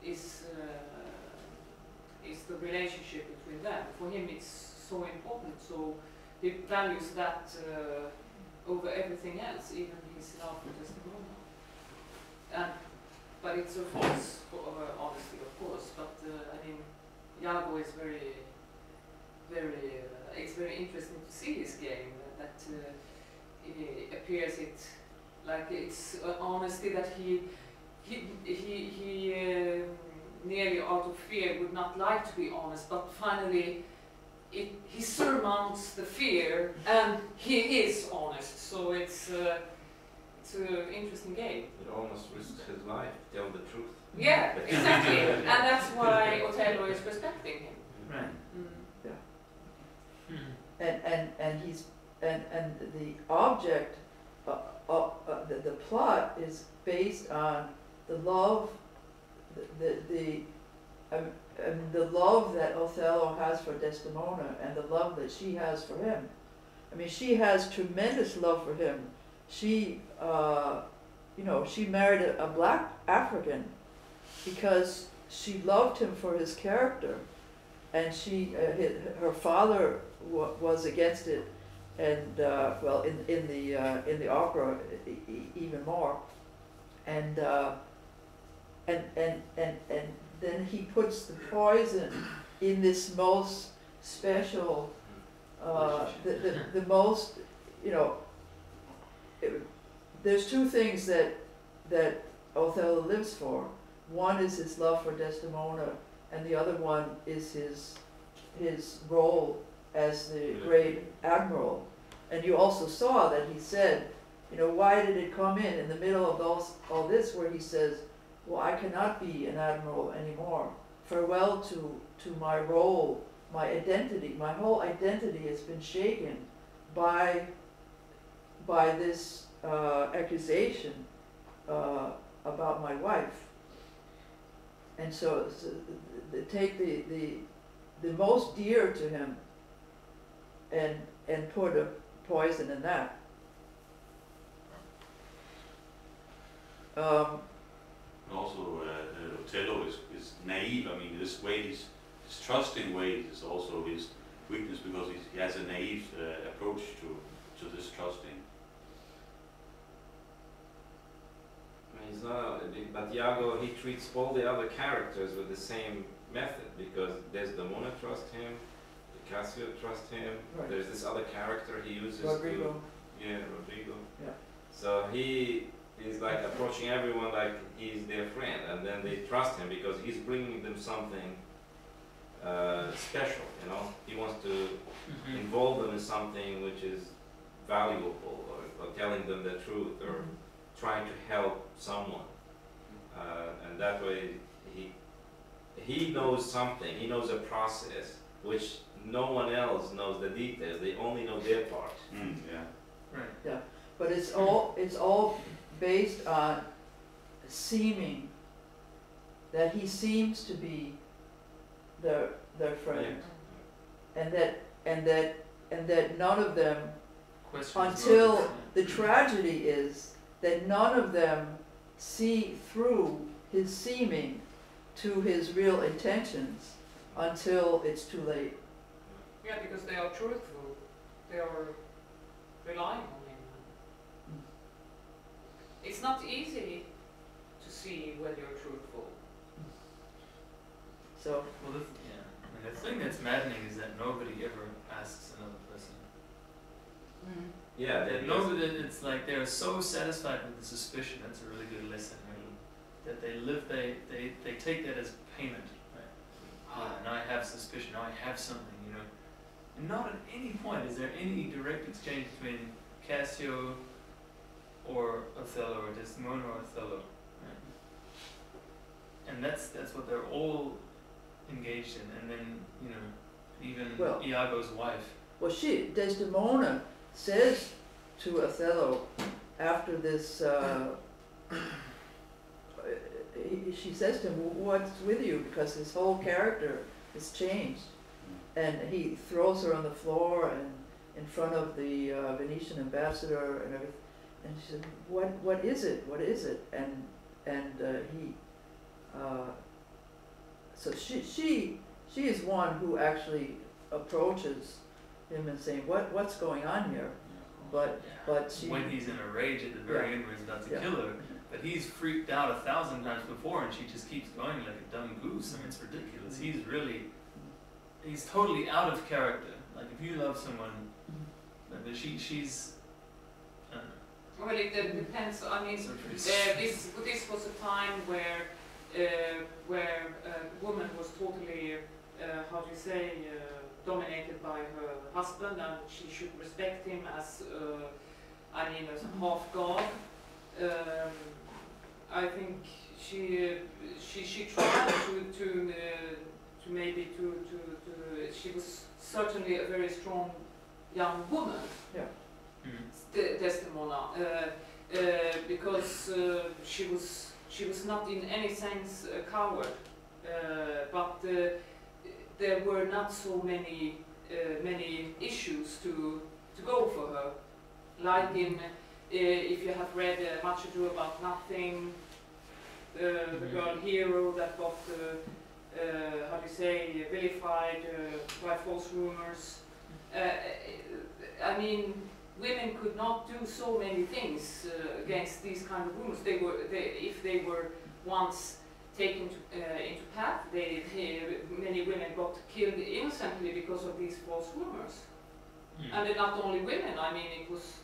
is the relationship between them. For him it's so important, so he values that over everything else, even his love for Desdemona. But it's a false honesty, of course. But I mean, Iago is it's very interesting to see his game. That it appears like it's honesty that he nearly out of fear would not like to be honest, but finally he surmounts the fear and he is honest. So it's an interesting game. It almost risks his life, tell the truth. Yeah, exactly. And that's why Othello is respecting him. Right. And the object, the plot is based on the love, the love that Othello has for Desdemona and the love that she has for him. I mean, she has tremendous love for him. She, she married a black African because she loved him for his character, and her father was against it, and in the opera even more, and then he puts the poison in this most special, the most, there's two things that Othello lives for. One is his love for Desdemona, and the other one is his role as the great admiral. And you also saw that he said, why did it come in the middle of all this, where he says, well, I cannot be an admiral anymore. Farewell to my role, my identity. My whole identity has been shaken by this accusation about my wife. And so take the most dear to him and put a poison in that. Also, Othello is naive. I mean, this way, his trusting ways is also his weakness, because he has a naive approach to this trusting. He's not, but Iago, he treats all the other characters with the same method, because Desdemona trusts him, Cassio trusts him, Right. There's this other character he uses Rodrigo. Rodrigo. Yeah. So he He's like approaching everyone like he's their friend, and then they trust him because he's bringing them something special, you know. He wants to involve them in something which is valuable, or telling them the truth, or trying to help someone. And that way he knows something, he knows a process which no one else knows the details, they only know their part. Yeah. Right. But it's all based on seeming, that he seems to be their friend, and that none of them, until the tragedy is that none of them see through his seeming to his real intentions until it's too late. Yeah, because they are truthful. They are relying on him. It's not easy to see when you're truthful. So, Well, and the thing that's maddening is that nobody ever asks another person. Yeah, That nobody, it's like they're so satisfied with the suspicion. That's a really good lesson, really. That they take that as payment. Right? Now I have suspicion. Now I have something, you know. And not at any point is there any direct exchange between Cassio or Othello, or Desdemona or Othello. Right? And that's what they're all engaged in. And then, you know, even Iago's wife. well, Desdemona says to Othello after this, she says to him, "What's with you?" Because his whole character has changed, and he throws her on the floor and in front of the Venetian ambassador and everything. And she said, "What is it? What is it?" And he, so she is one who actually approaches him and saying, "What's going on here?" But she, when he's in a rage at the very end where he's about to kill her, but he's freaked out 1,000 times before, and she just keeps going like a dumb goose. I mean, it's ridiculous. He's totally out of character. Like if you love someone, but she's. Well, it depends. I mean, this was a time where a woman was totally, how do you say, dominated by her husband, and she should respect him as, as a half god. I think she tried to she was certainly a very strong young woman. Yeah. Desdemona, because she was not in any sense a coward, but there were not so many issues to go for her, like in if you have read Much Ado About Nothing, the girl hero that got how do you say, vilified by false rumors. I mean, women could not do so many things against these kind of rumors. If they were once taken into path, many women got killed innocently because of these false rumors. And not only women. I mean, it was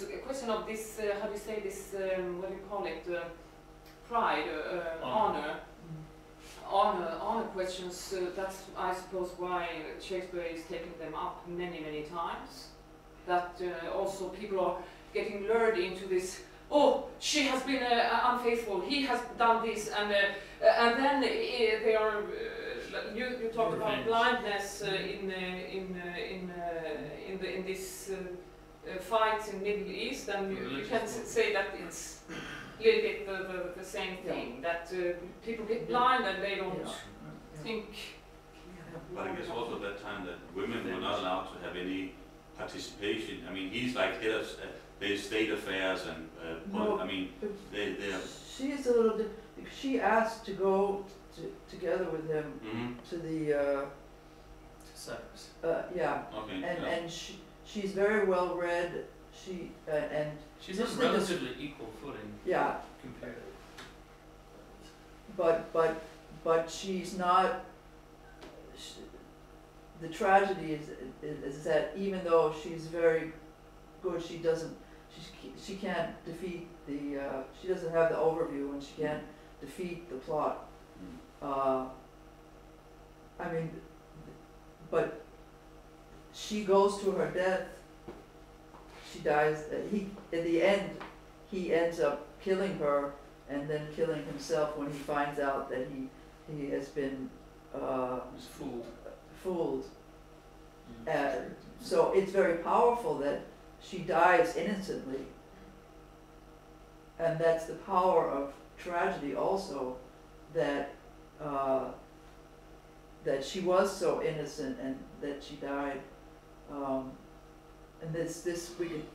a question of this. How do you say this? What do you call it? Pride, honor. Honor questions. That's, I suppose, why Shakespeare is taking them up many times. That also people are getting lured into this. Oh, she has been unfaithful. He has done this, and then they are. You talk about blindness in this fights in Middle East, and you can say that it's a little bit the same thing. That people get blind and they don't think. But I guess also at that time that women were not allowed to have any participation. I mean, he's like head of state affairs, and I mean, they are. She's a little different. She asked to go together with him to the. Cyprus. Yeah. Okay. And she's very well read. And she's on relatively equal footing. Yeah. Compared. But she's not. The tragedy is that even though she's very good, she can't defeat she doesn't have the overview and she can't defeat the plot. I mean, but she goes to her death. She dies. In the end, he ends up killing her and then killing himself when he finds out that he has been Was fooled. fooled. So it's very powerful that she dies innocently. And that's the power of tragedy also, that that she was so innocent and that she died. And this we could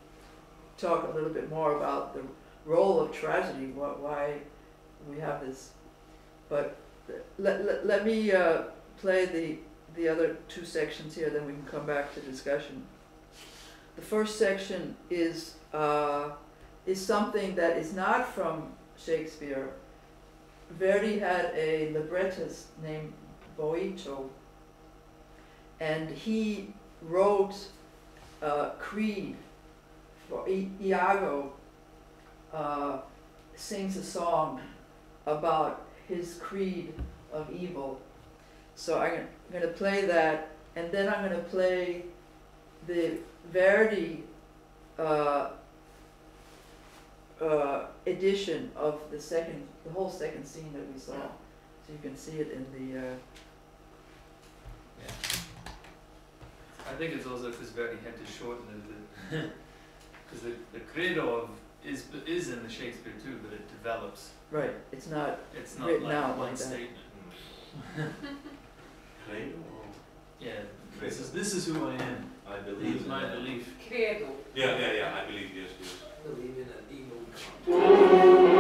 talk a little bit more about the role of tragedy, why we have this. But let me play the other two sections here, then we can come back to discussion. The first section is something that is not from Shakespeare. Verdi had a librettist named Boito, and he wrote Creed for Iago. Sings a song about his creed of evil. So I'm going to play that, and then I'm going to play the Verdi edition of the whole second scene that we saw. So you can see it in the. I think it's also because Verdi had to shorten it, because the credo is in the Shakespeare too, but it develops. Right. It's not written like out one like that. statement. Credo? Yeah. This is who I am. I This believe is in my that. belief. Credo. Yeah, I believe, yes. Believe in an evil God.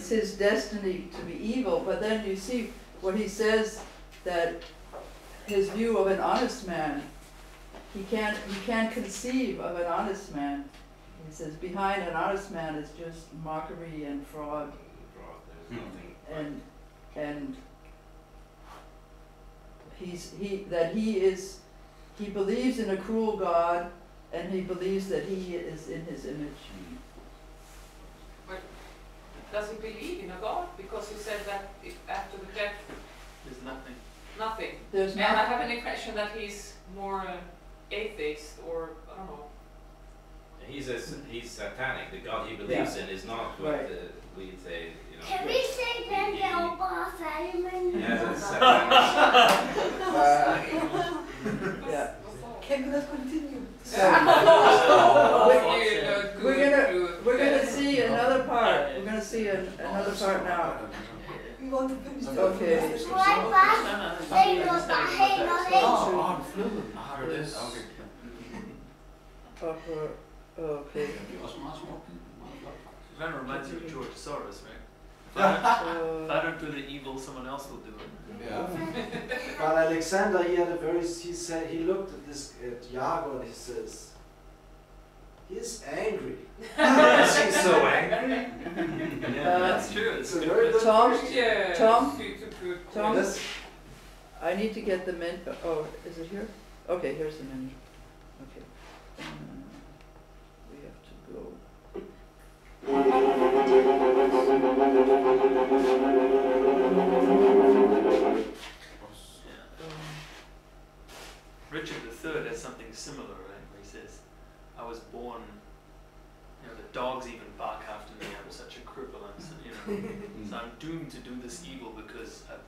it's his destiny to be evil, but then you see what he says, that his view of an honest man, he can't conceive of an honest man. He says behind an honest man is just mockery and fraud, There's nothing. and he believes in a cruel God, and he believes that he is in his image. Does he believe in a God? Because he said that if after the death, There's nothing. nothing. There's And I not. have an impression that he's more atheist, or I don't know. He's satanic. The God he believes in is not what Right. we say. You know. Can we say that He- they're boss animals? He has a satanic. Yeah. Can we continue? We're gonna see another part. We're gonna see another part now. We want to finish the Okay. Why, boss? They know that he knows it. Okay. Kind of reminds you of George Soros, right? If I don't do the evil, someone else will do it. Yeah. But Alexander, he looked at Iago and he says, he's angry. Is he so angry? That's true. It's a very good Tom, Yeah. Tom? Good. Tom? Yes. I need to get the menu. Oh, is it here? Okay, here's the menu. Okay. We have to go. Richard III has something similar, right? Where he says, I was born, the dogs even bark after me, I'm such a cripple, so I'm doomed to do this evil because I'm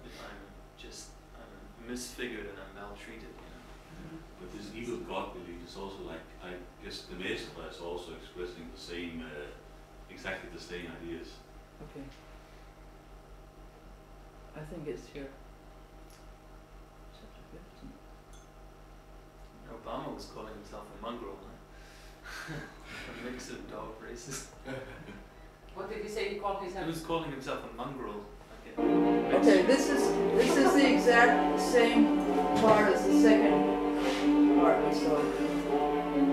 misfigured and I'm maltreated, But this evil God belief is also like, I guess the Master is also expressing the same, exactly the same ideas. Okay. I think it's here. Obama was calling himself a mongrel, right? A mix of dog races. What did he say he called his He head? was calling himself a mongrel. Okay, this is the exact same part as the second part we saw.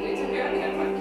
It's a very attack.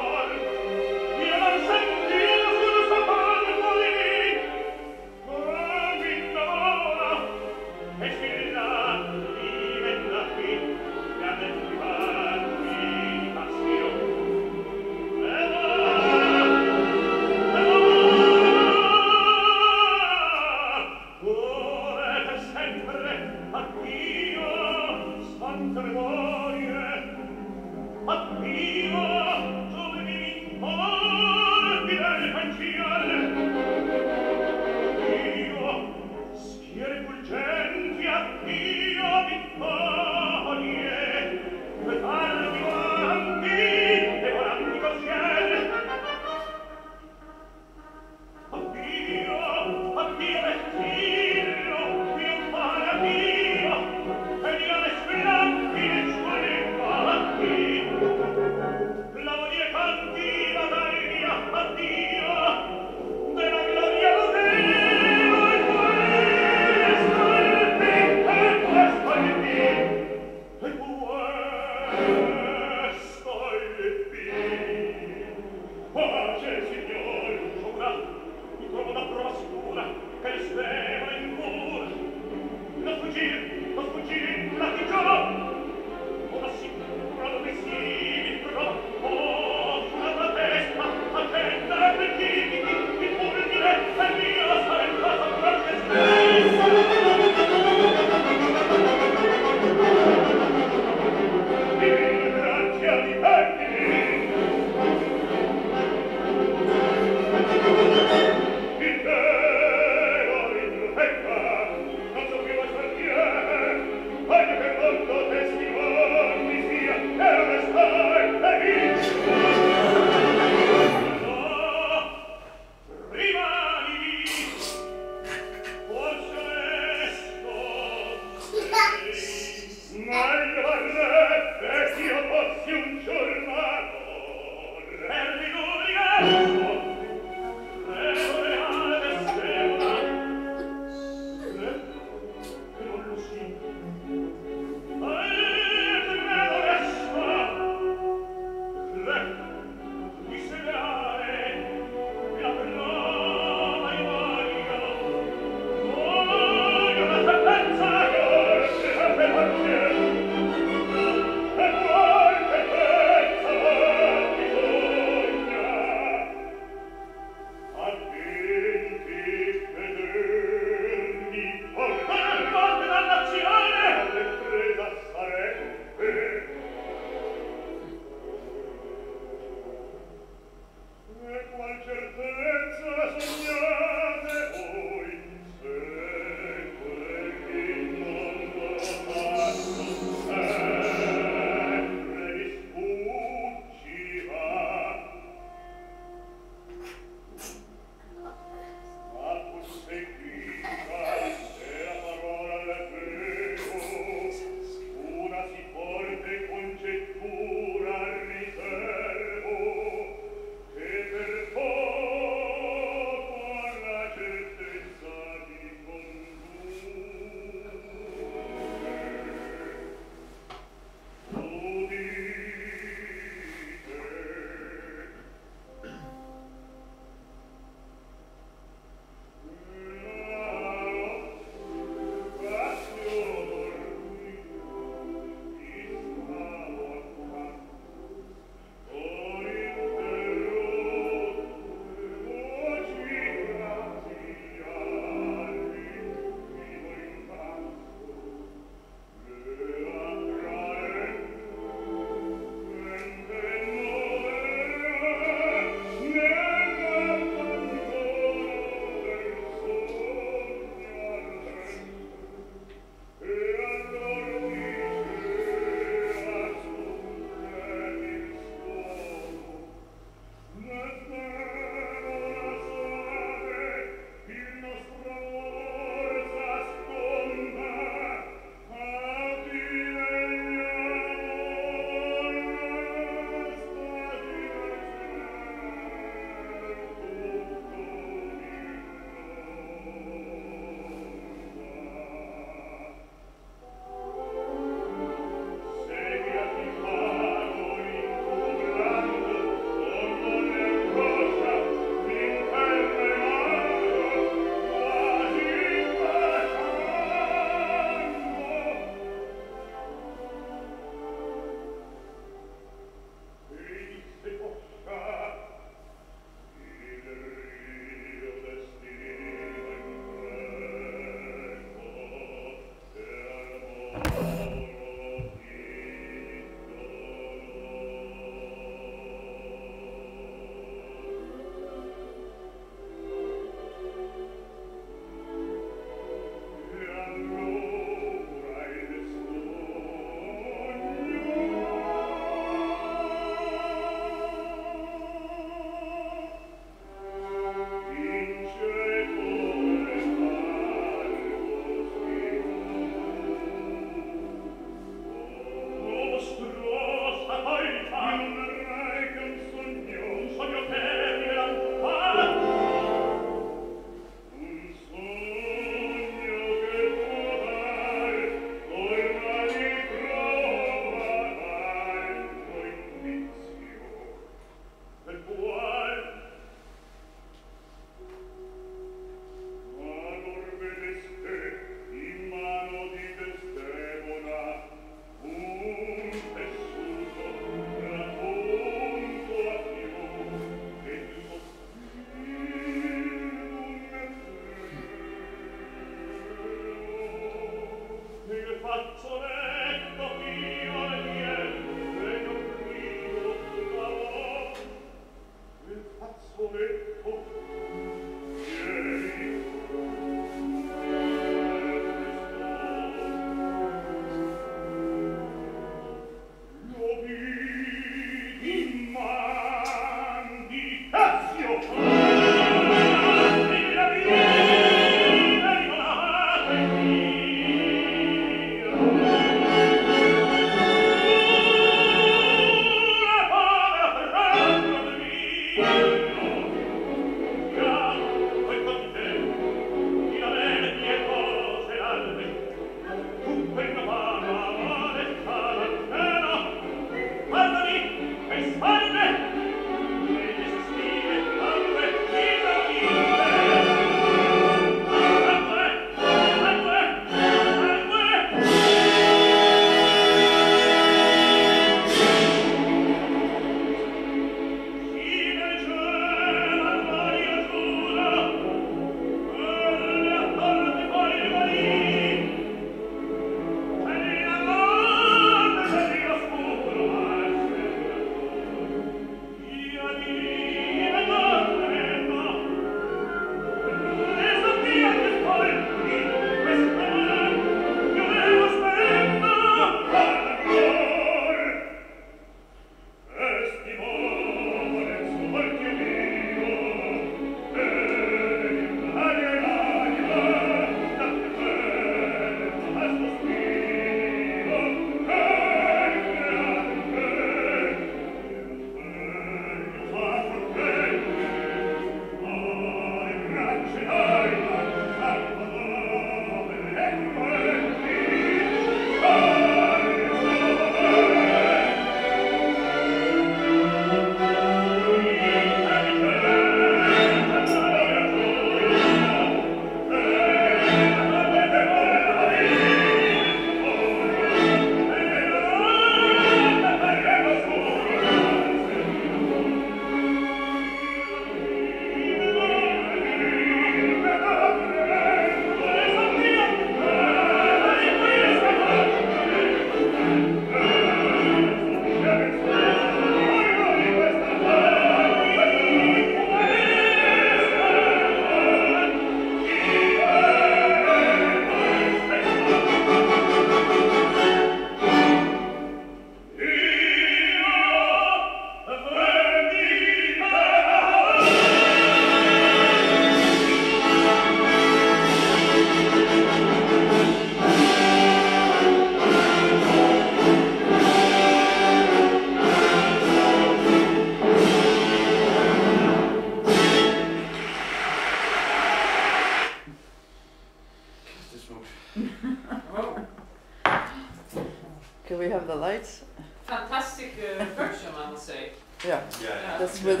the lights. Fantastic version, I must say. Yeah, Yeah. that's with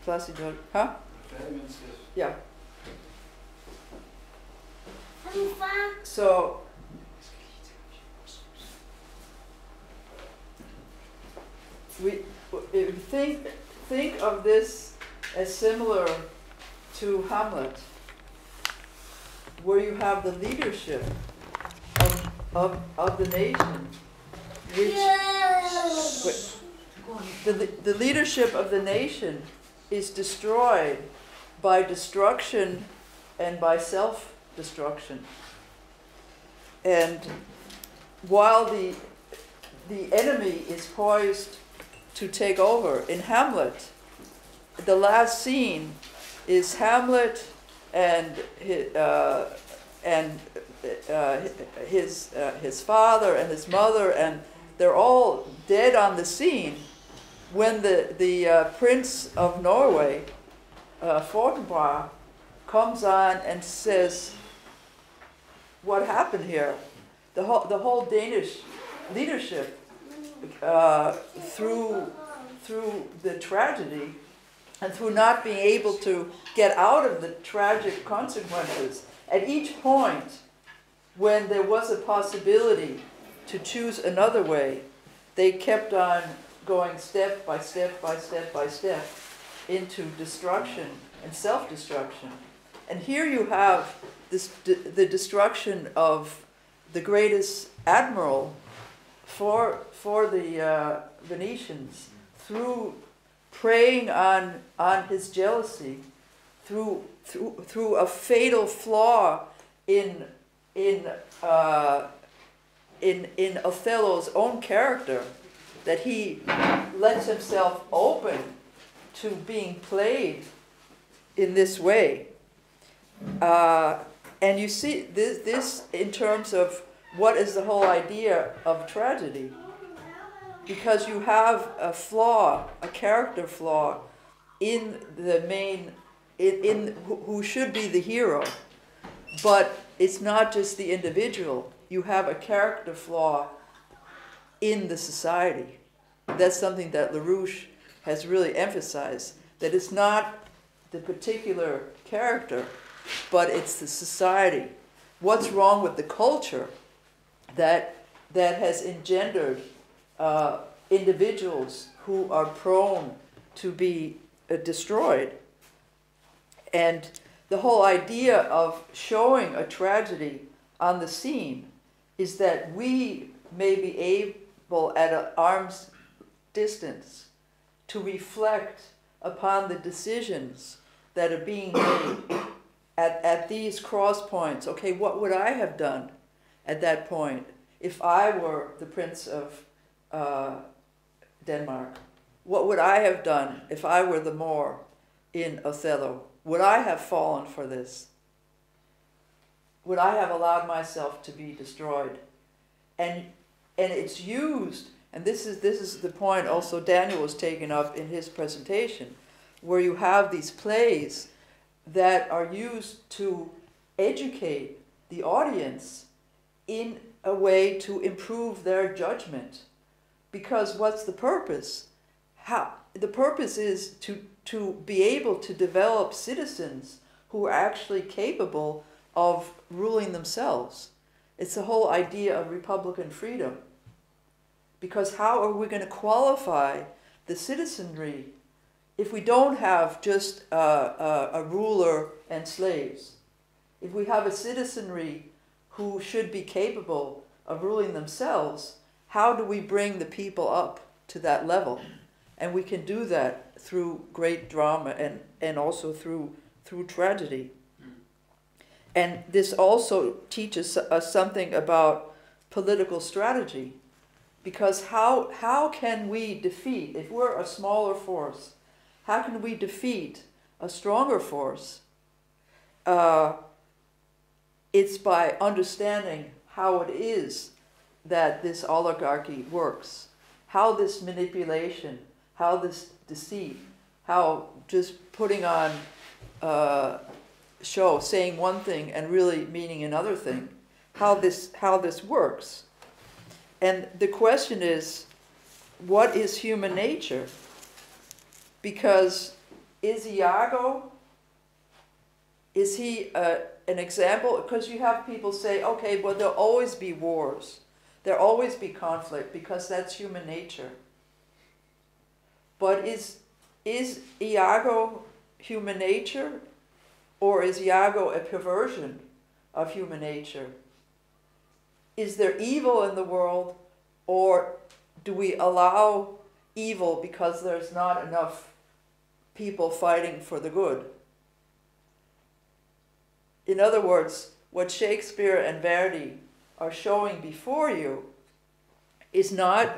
Placido, huh? Yeah. So, if you think of this as similar to Hamlet, where you have the leadership of the nation, which the leadership of the nation is destroyed by destruction and by self-destruction. And while the enemy is poised to take over, in Hamlet, the last scene is Hamlet and his father and his mother, and they're all dead on the scene when the Prince of Norway, Fortinbras, comes on and says, "What happened here?" The whole Danish leadership, through the tragedy and through not being able to get out of the tragic consequences, at each point when there was a possibility to choose another way, they kept on going step by step by step by step into destruction and self-destruction. And here you have the destruction of the greatest admiral for the Venetians, through preying on his jealousy, through a fatal flaw in Othello's own character, that he lets himself open to being played in this way. And you see this in terms of what is the whole idea of tragedy. Because you have a flaw, a character flaw, in the main, who should be the hero. But it's not just the individual. You have a character flaw in the society. That's something that LaRouche has really emphasized, that it's not the particular character, but it's the society. What's wrong with the culture that has engendered individuals who are prone to be destroyed? And the whole idea of showing a tragedy on the scene is that we may be able, at an arm's distance, to reflect upon the decisions that are being made at these cross points. Okay, what would I have done at that point if I were the Prince of Denmark? What would I have done if I were the Moor in Othello? Would I have fallen for this? Would I have allowed myself to be destroyed? And it's used, and this is the point also Daniel was taking up in his presentation, where you have these plays that are used to educate the audience in a way to improve their judgment. Because what's the purpose? The purpose is to be able to develop citizens who are actually capable of ruling themselves. It's the whole idea of republican freedom. Because how are we going to qualify the citizenry if we don't have just a ruler and slaves? If we have a citizenry who should be capable of ruling themselves, how do we bring the people up to that level? And we can do that through great drama and also through tragedy. And this also teaches us something about political strategy. Because how can we defeat, if we're a smaller force, how can we defeat a stronger force? It's by understanding how it is that this oligarchy works, how this manipulation, how this deceit, how just putting on show, saying one thing and really meaning another thing, how this works. and the question is, what is human nature? Because is Iago, is he an example? Because you have people say, okay, well, there'll always be wars. There'll always be conflict because that's human nature. But is Iago human nature, or is Iago a perversion of human nature? Is there evil in the world, or do we allow evil because there's not enough people fighting for the good? In other words, what Shakespeare and Verdi are showing before you is not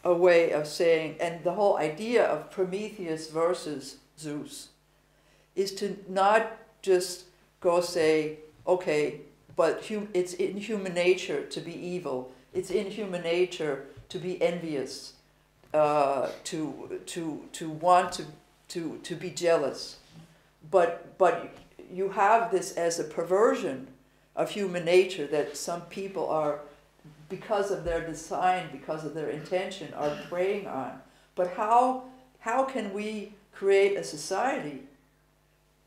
a way of saying, and the whole idea of Prometheus versus Zeus is to not just go say, okay, but it's in human nature to be evil. It's in human nature to be envious, to want to be jealous. But you have this as a perversion of human nature that some people are, because of their design, because of their intention, are preying on. But how can we create a society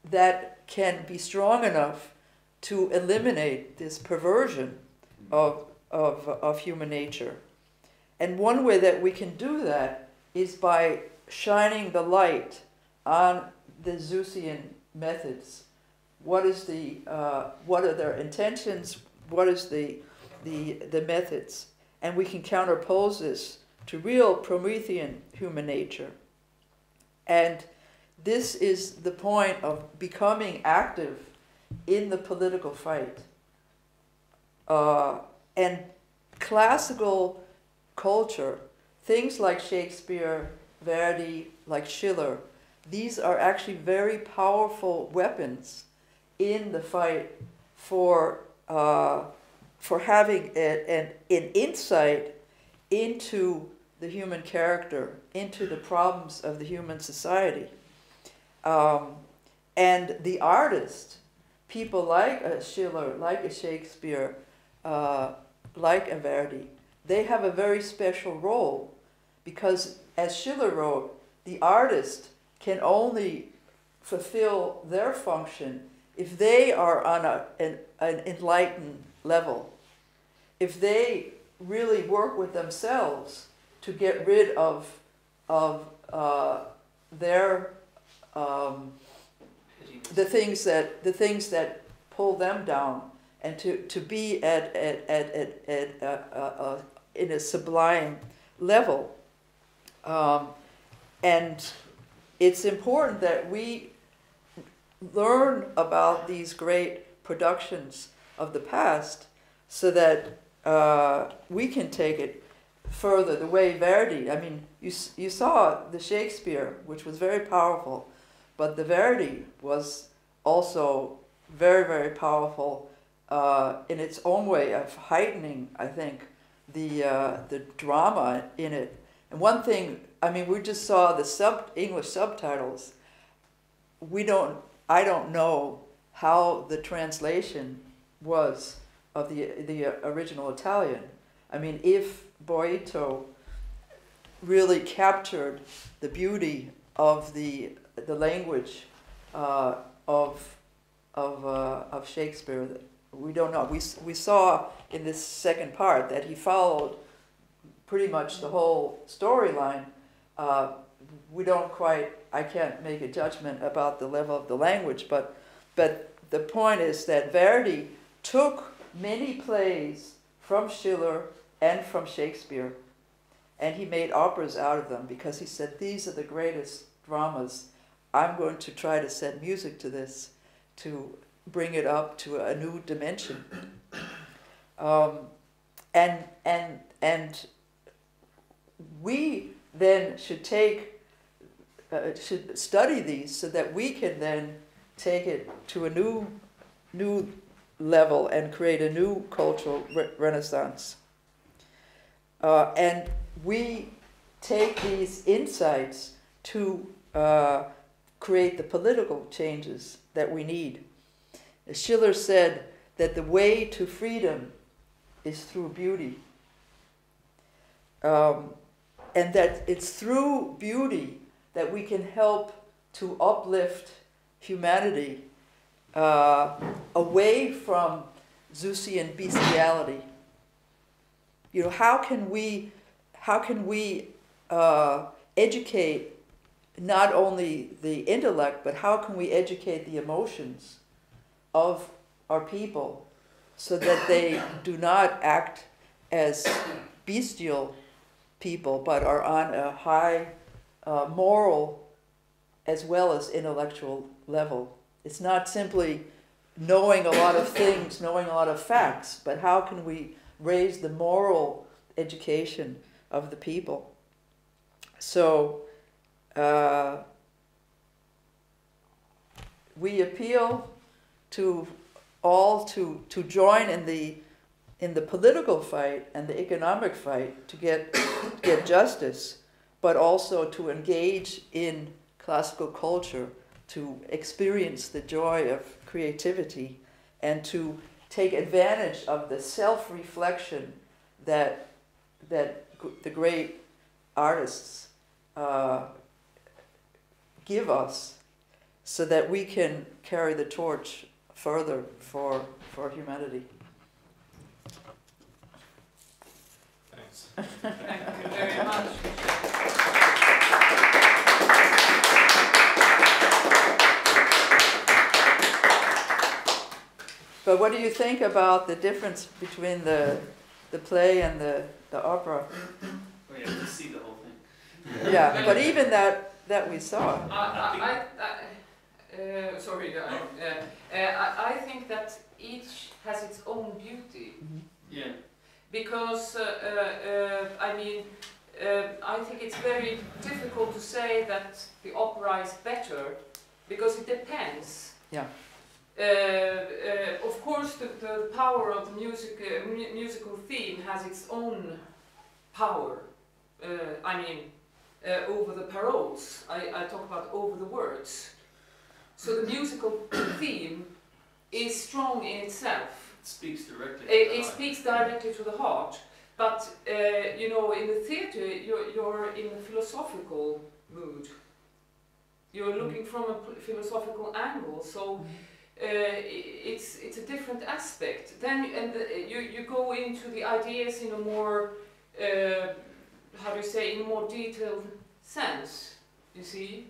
that can be strong enough to eliminate this perversion of human nature? And one way that we can do that is by shining the light on the Zeusian methods. What are their intentions? What is the methods? And we can counterpose this to real Promethean human nature. And this is the point of becoming active in the political fight. And classical culture, things like Shakespeare, Verdi, like Schiller, these are actually very powerful weapons in the fight for having an insight into the human character, into the problems of the human society. And the artist, people like a Schiller, like a Shakespeare, like a Verdi, they have a very special role, because as Schiller wrote, the artist can only fulfill their function if they are on an enlightened level, if they really work with themselves to get rid of their the things that pull them down, and to be at in a sublime level. And it's important that we learn about these great productions of the past so that we can take it further, the way Verdi, I mean, you saw the Shakespeare, which was very powerful, but the Verdi was also very, very powerful in its own way of heightening, I think, the drama in it. And one thing, I mean, we just saw the English subtitles. I don't know how the translation was of the original Italian. I mean, if Boito really captured the beauty of the language of Shakespeare, we don't know. We saw in this second part that he followed pretty much the whole storyline. We don't quite, I can't make a judgment about the level of the language, but the point is that Verdi took many plays from Schiller and from Shakespeare, and he made operas out of them, because he said, these are the greatest dramas. I'm going to try to set music to this to bring it up to a new dimension. And we then should should study these so that we can then take it to a new level and create a new cultural renaissance. And we take these insights to create the political changes that we need. Schiller said that the way to freedom is through beauty. and that it's through beauty that we can help to uplift humanity away from Zeusian bestiality. You know, how can we educate not only the intellect, but how can we educate the emotions of our people so that they do not act as bestial people, but are on a high moral as well as intellectual level. It's not simply knowing a lot of things, knowing a lot of facts, but how can we raise the moral education of the people? So we appeal to all to join in the political fight and the economic fight to get justice, but also to engage in classical culture, to experience the joy of creativity, and to take advantage of the self-reflection that the great artists give us, so that we can carry the torch further for humanity. Thanks. Thank you very much. But what do you think about the difference between the play and the opera? We have to see the whole thing. Yeah, but even that we saw. I think that each has its own beauty. Yeah. Because I think it's very difficult to say that the opera is better, because it depends. Yeah. Of course, the power of the musical theme has its own power. Over the paroles. I talk about over the words. So the musical theme is strong in itself. It speaks directly. It speaks directly to the heart. But in the theatre, you're in a philosophical mood. You're looking from a philosophical angle. So. It's a different aspect. Then you go into the ideas in a more in a more detailed sense. You see,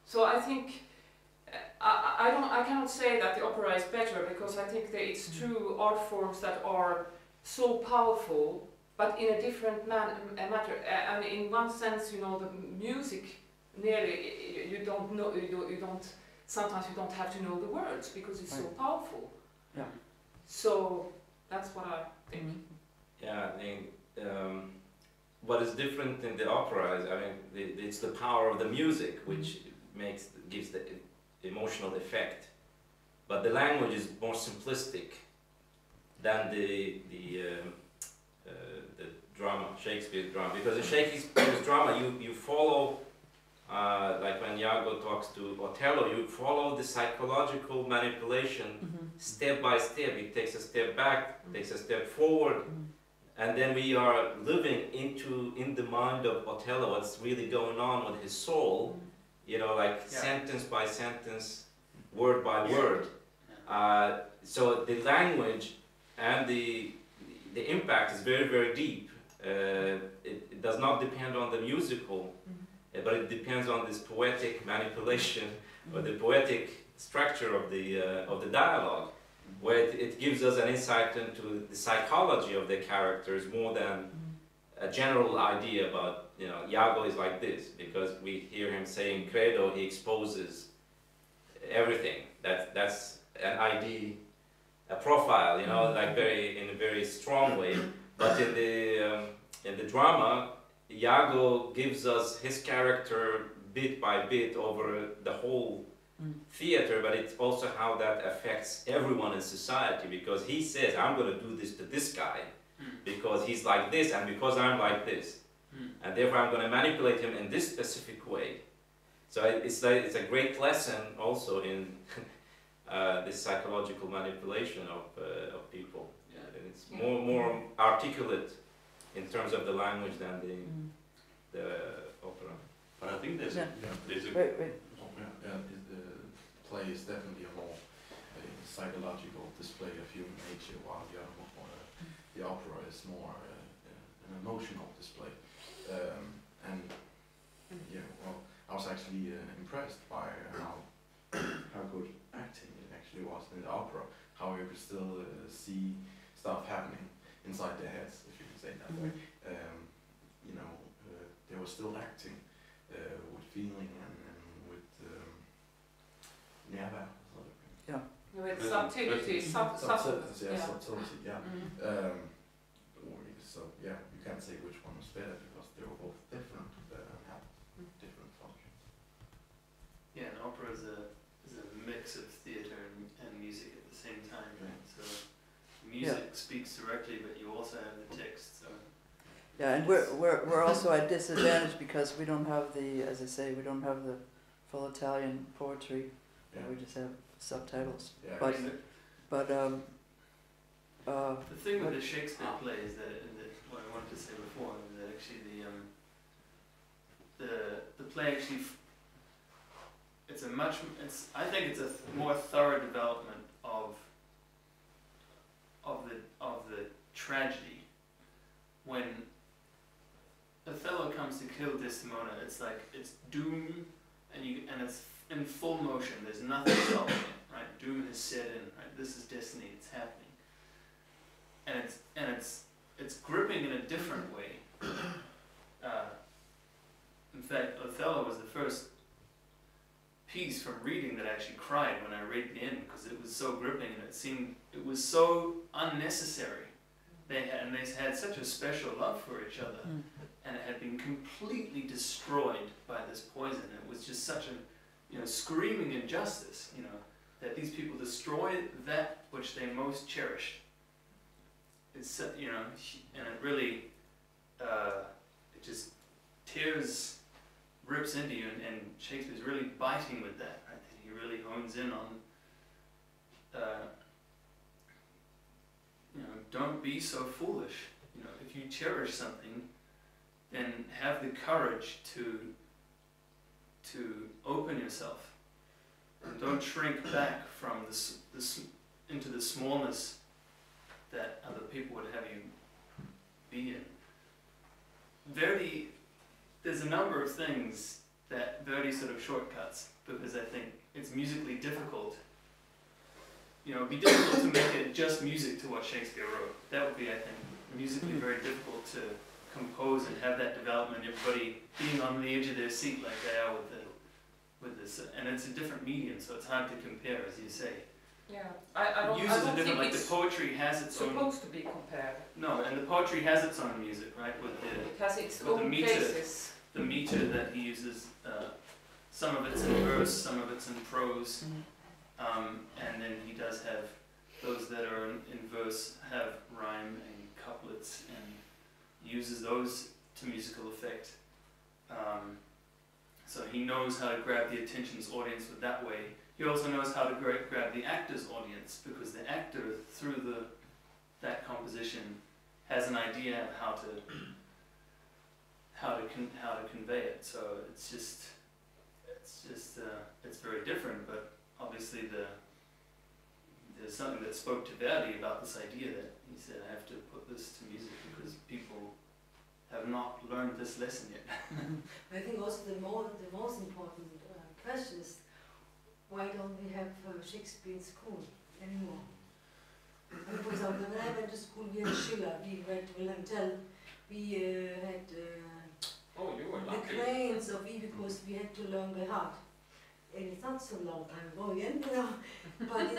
so I think I cannot say that the opera is better, because I think that it's two art forms that are so powerful, but in a different matter. And in one sense, the music nearly you don't know you don't. Sometimes you don't have to know the words because it's so powerful. Yeah. So that's what I think. Yeah, I think what is different in the opera is, it's the power of the music which gives the emotional effect. But the language is more simplistic than the drama, Shakespeare's drama. Because in Shakespeare's drama, you follow. Like when Iago talks to Othello, you follow the psychological manipulation step by step. He takes a step back, takes a step forward, and then we are living in the mind of Othello, what's really going on with his soul, sentence by sentence, word by word. So the language and the impact is very, very deep. It does not depend on the musical. But it depends on this poetic manipulation or the poetic structure of the dialogue, where it gives us an insight into the psychology of the characters more than a general idea about, Iago is like this, because we hear him saying credo, he exposes everything. That's an ID, a profile, in a very strong way. But in the drama, Iago gives us his character bit by bit over the whole theater, but it's also how that affects everyone in society, because he says, I'm going to do this to this guy because he's like this and because I'm like this, and therefore I'm going to manipulate him in this specific way. So it's a great lesson also in this psychological manipulation of people. Yeah. And it's more articulate in terms of the language than the opera. But I think there's Yeah. there's a Wait. The play is definitely a more psychological display of human nature, while the opera is more an emotional display. And yeah, well, I was actually impressed by how good acting it actually was in the opera. How you could still see stuff happening inside their heads, if you can say it that way. You know, they were still acting with feeling and with nærvær. Yeah. With subtlety, Subtlety, yeah. subtlety, yeah. Mhm. So yeah, you can't say which one was better because they were both different and have different functions. Yeah, an opera is a mix of theatre and music at the same time, right? So music speaks directly, but you also have the text. So Yeah, and we're also at disadvantage because we don't have the, as I say, we don't have the full Italian poetry. Yeah. We just have subtitles. Yeah, But the thing with the Shakespeare play is that what I wanted to say before is that actually the play actually I think it's a more thorough development of the tragedy. When Othello comes to kill Desdemona, it's like it's doom, and it's in full motion. There's nothing stopping it, right? Doom has set in, right? This is destiny. It's happening, and it's gripping in a different way. In fact, Othello was the first piece from reading that I actually cried when I read the end, because it was so gripping and it was so unnecessary. They had such a special love for each other, and it had been completely destroyed by this poison. It was just such a, screaming injustice, that these people destroy that which they most cherished. It's, and it really, it just rips into you, and Shakespeare's really biting with that, right? He really hones in on, don't be so foolish. If you cherish something, then have the courage to open yourself, and don't shrink back from into the smallness that other people would have you be in. Verdi, there's a number of things that Verdi sort of shortcuts, because I think it's musically difficult. It'd be difficult to make it just music to what Shakespeare wrote. That would be, I think, musically very difficult to compose and have that development, everybody being on the edge of their seat like they are with this. And it's a different medium, so it's hard to compare, as you say. Yeah, I don't different, think like it's the poetry has its own. supposed to be compared. No, and the poetry has its own music, right? It has its with the own meter. places. The meter that he uses, some of it's in verse, some of it's in prose, and then he does have those that are in verse have rhyme and couplets, and uses those to musical effect. So he knows how to grab the attention's audience with that way. He also knows how to grab the actor's audience, because the actor, through that composition, has an idea of how to convey it. So it's very different. But obviously, there's something that spoke to Verdi about this idea that he said, I have to put this to music because people have not learned this lesson yet. I think also the most important question is, why don't we have Shakespeare in school anymore? For example, when I went to school, we had Schiller, we read Wilhelm Tell, we had You were the lucky. cranes of E, because we had to learn by heart. And it's not so long time ago again, but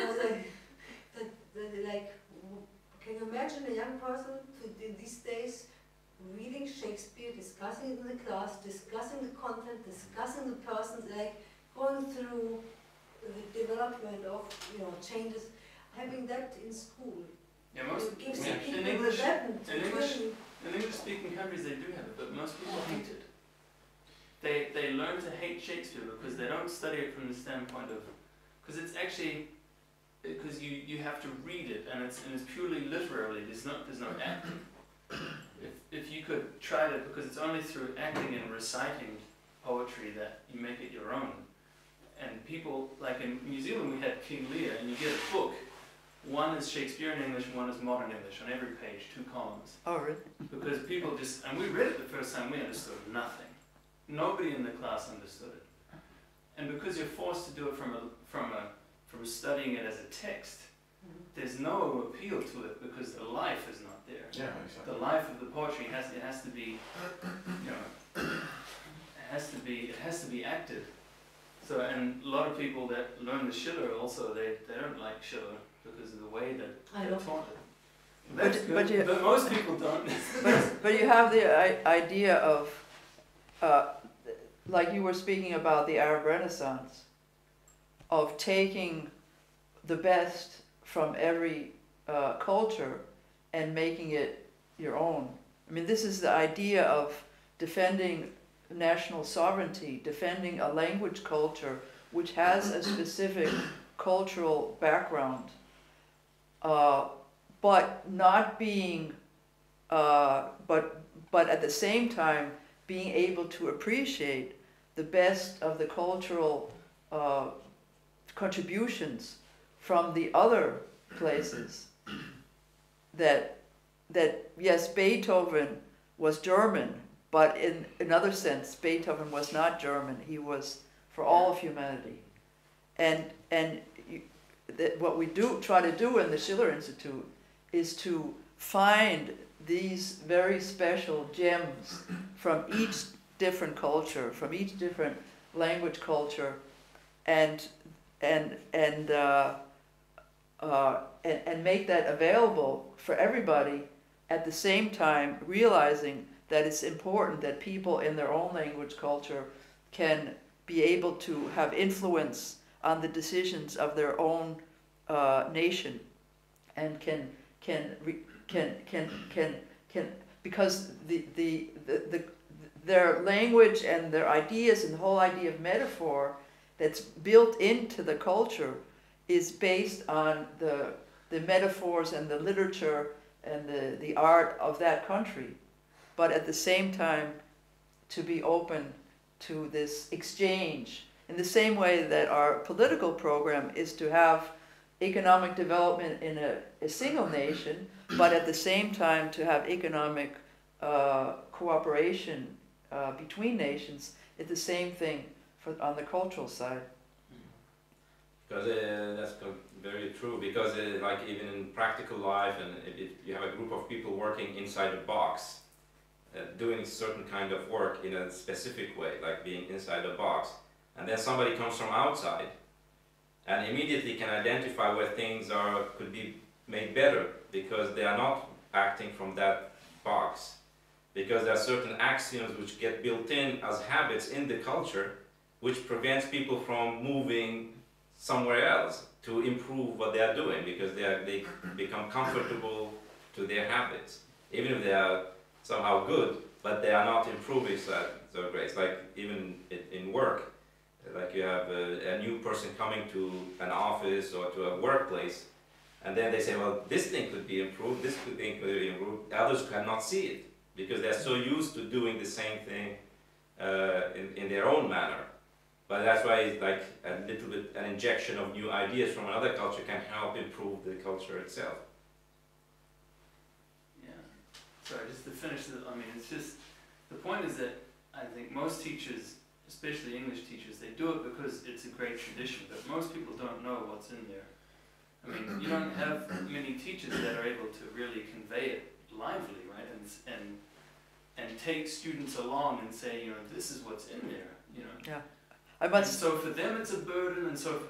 can you imagine a young person in these days reading Shakespeare, discussing it in the class, discussing the content, discussing the persons, going through the development of changes, having that in school? Yeah, most It gives yeah, the in people English, the weapon to in English-speaking countries they do have it, but most people hate it. They learn to hate Shakespeare because they don't study it from the standpoint of, because it's actually, because you have to read it, and it's purely literary. There's no acting. if you could try to, because it's only through acting and reciting poetry that you make it your own. And people, like in New Zealand we had King Lear, and you get a book, one is Shakespearean English, one is modern English, on every page, 2 columns. Oh, really? Because people just, and we read it the first time, we understood nothing. Nobody in the class understood it. And because you're forced to do it from studying it as a text, there's no appeal to it because the life is not there. Yeah, exactly. The life of the poetry has to be, you know, it has to be acted. So, and a lot of people that learn the Schiller also, they don't like Schiller because of the way that they're taught it. That's good, but most people don't. But you have the idea of, like you were speaking about the Arab Renaissance, of taking the best from every culture and making it your own. I mean, this is the idea of defending national sovereignty, defending a language culture which has a specific cultural background, but not being, but at the same time being able to appreciate the best of the cultural contributions from the other places. That yes, Beethoven was German, but in another sense, Beethoven was not German. He was for all of humanity. And what we try to do in the Schiller Institute is to find these very special gems from each different culture, from each different language culture, and make that available for everybody, at the same time realizing that it's important that people in their own language culture can be able to have influence on the decisions of their own nation, and can because their language and their ideas and the whole idea of metaphor that's built into the culture is based on the metaphors and the literature and the art of that country, but at the same time to be open to this exchange in the same way that our political program is to have economic development in a single nation, but at the same time to have economic cooperation between nations. It's the same thing on the cultural side. Because that's very true, because like even in practical life, and if you have a group of people working inside a box, doing certain kind of work in a specific way, like being inside a box, and then somebody comes from outside and immediately can identify where things could be made better, because they are not acting from that box, because there are certain axioms which get built in as habits in the culture, which prevents people from moving somewhere else to improve what they are doing, because they become comfortable to their habits, even if they are somehow good, but they are not improving so great. It's like even in work, like you have a new person coming to an office or to a workplace, and then they say, well, this thing could be improved, this thing could be improved. Others cannot see it because they're so used to doing the same thing in their own manner. But that's why it's like a little bit an injection of new ideas from another culture can help improve the culture itself. Yeah. Sorry, just to finish I mean, it's just, the point is that I think most teachers, especially English teachers, they do it because it's a great tradition, but most people don't know what's in there. I mean, you don't have many teachers that are able to really convey it lively, right? And take students along and say, you know, this is what's in there, you know. Yeah. And so for them it's a burden, and so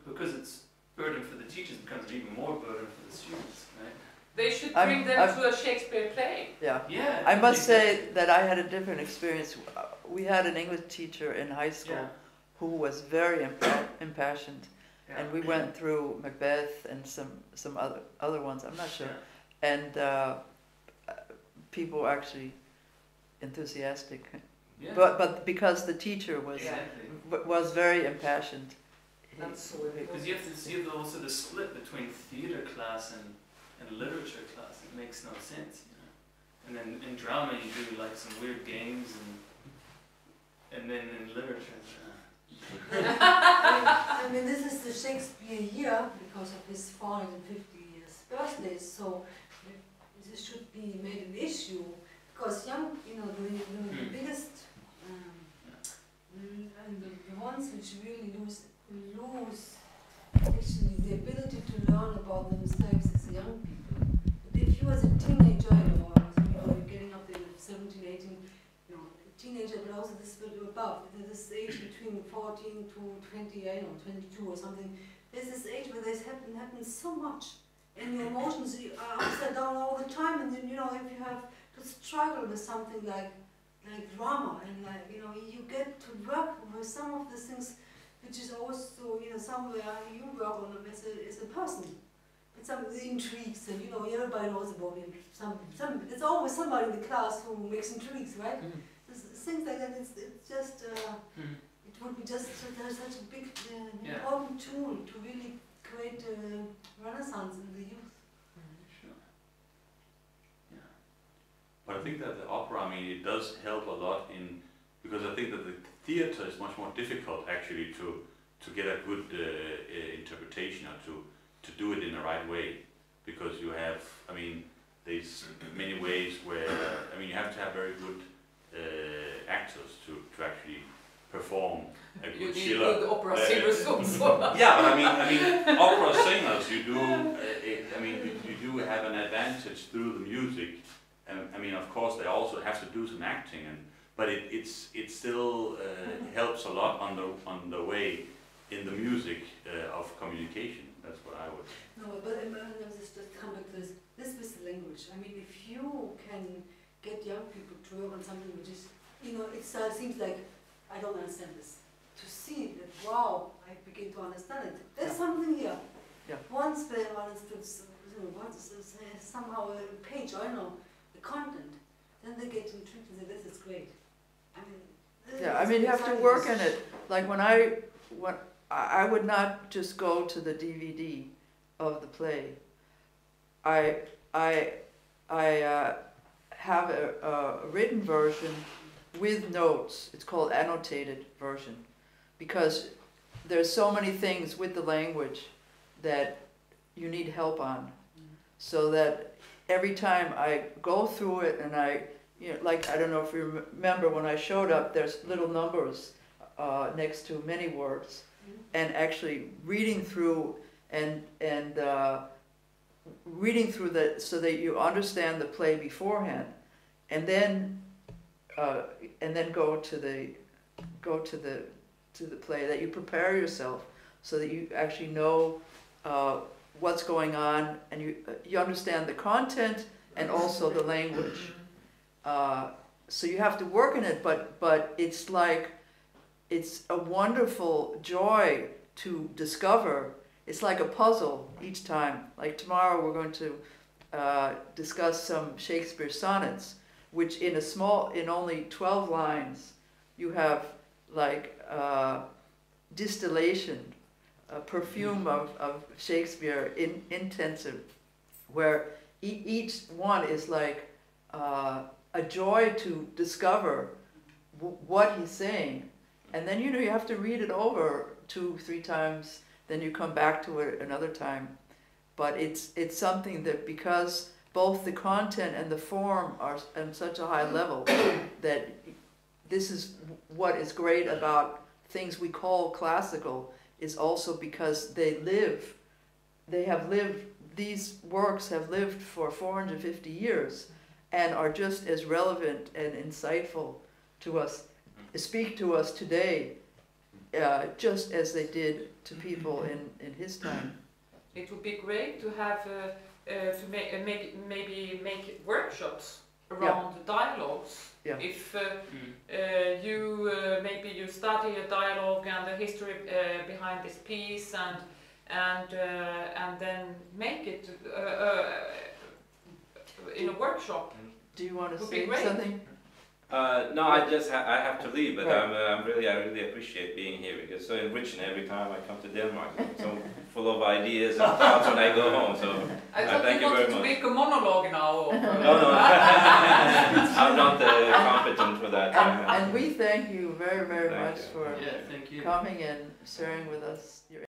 because it's burden for the teachers, it becomes an even more burden for the students, right? They should bring them to a Shakespeare play. Yeah. Yeah. I must say that I had a different experience. We had an English teacher in high school who was very impassioned, and we went through Macbeth and some other ones. I'm not sure, and people were actually enthusiastic. Yeah. But because the teacher was very impassioned. That's so because you have also the split between theatre class and literature class. It makes no sense, you know. And then in drama you do like some weird games, and then in literature. I mean, this is the Shakespeare year because of his 450th birthday, so this should be made an issue because young, you know, the biggest, and the ones which really lose actually the ability to learn about themselves is the young people. But if you as a teenager, you know, you're getting up there at 17, 18, you know, teenager, but also this bit above, this age between 14 to 20, I know, 22 or something, there's this age where this happens so much, and your emotions are upside down all the time, and then, you know, if you have to struggle with something like drama, and like, you know, you get to work with some of the things which is also, you know, somewhere you work on them as a person. It's some of the intrigues, and, you know, everybody knows about it. There's always somebody in the class who makes intrigues, right? Things like that, it's just, it would be just such a big, important tool to really create a renaissance in the youth. Sure. Yeah. But I think that the opera, I mean, it does help a lot in, because I think that the theater is much more difficult actually to get a good interpretation, or to do it in the right way, because you have, I mean, there's many ways where, I mean, you have to have very good actors to actually perform a good Schiller. Good opera singers also. Yeah, but I mean, opera singers, you do, I mean, you do have an advantage through the music. I mean, of course, they also have to do some acting, but it still helps a lot on the way in the music of communication. That's what I would. No, but just come back to this. This was the language. I mean, if you can get young people to work on something which is, you know, it seems like I don't understand this. To see that, wow, I begin to understand it. There's something here. Yeah. Once they understood, somehow a page, I don't know, the content, then they get intrigued and say, this is great. I mean, yeah, I mean, you have to work in it. Like when I would not just go to the DVD of the play. I have a written version with notes. It's called annotated version, because there's so many things with the language that you need help on, so that every time I go through it and you know, like, I don't know if you remember when I showed up, there's little numbers next to many words, and actually reading through and reading through that so that you understand the play beforehand, and then go to the play, that you prepare yourself so that you actually know what's going on, and you understand the content and also the language. So you have to work in it, but it's like, it's a wonderful joy to discover. It's like a puzzle each time. Like tomorrow we're going to discuss some Shakespeare sonnets, which in only 12 lines, you have like distillation, perfume of Shakespeare intensive, where each one is like a joy to discover what he's saying. And then, you know, you have to read it over 2-3 times, then you come back to it another time. But it's something that, because both the content and the form are on such a high level, that this is what is great about things we call classical, is also because these works have lived for 450 years and are just as relevant and insightful to us, speak to us today, just as they did to people in his time. It would be great to have maybe make workshops around the dialogues. Yeah. If maybe you study a dialogue and the history behind this piece, and then make it in a workshop. Do you want to Would say be great. something? No, I have to leave, but Right. I really appreciate being here, because it's so enriching every time I come to Denmark. I'm so full of ideas and thoughts when I go home. So I thought thank you you very wanted to much. make a monologue now. No. And we thank you very, very Thank much you. for Yeah, thank you. coming and sharing with us your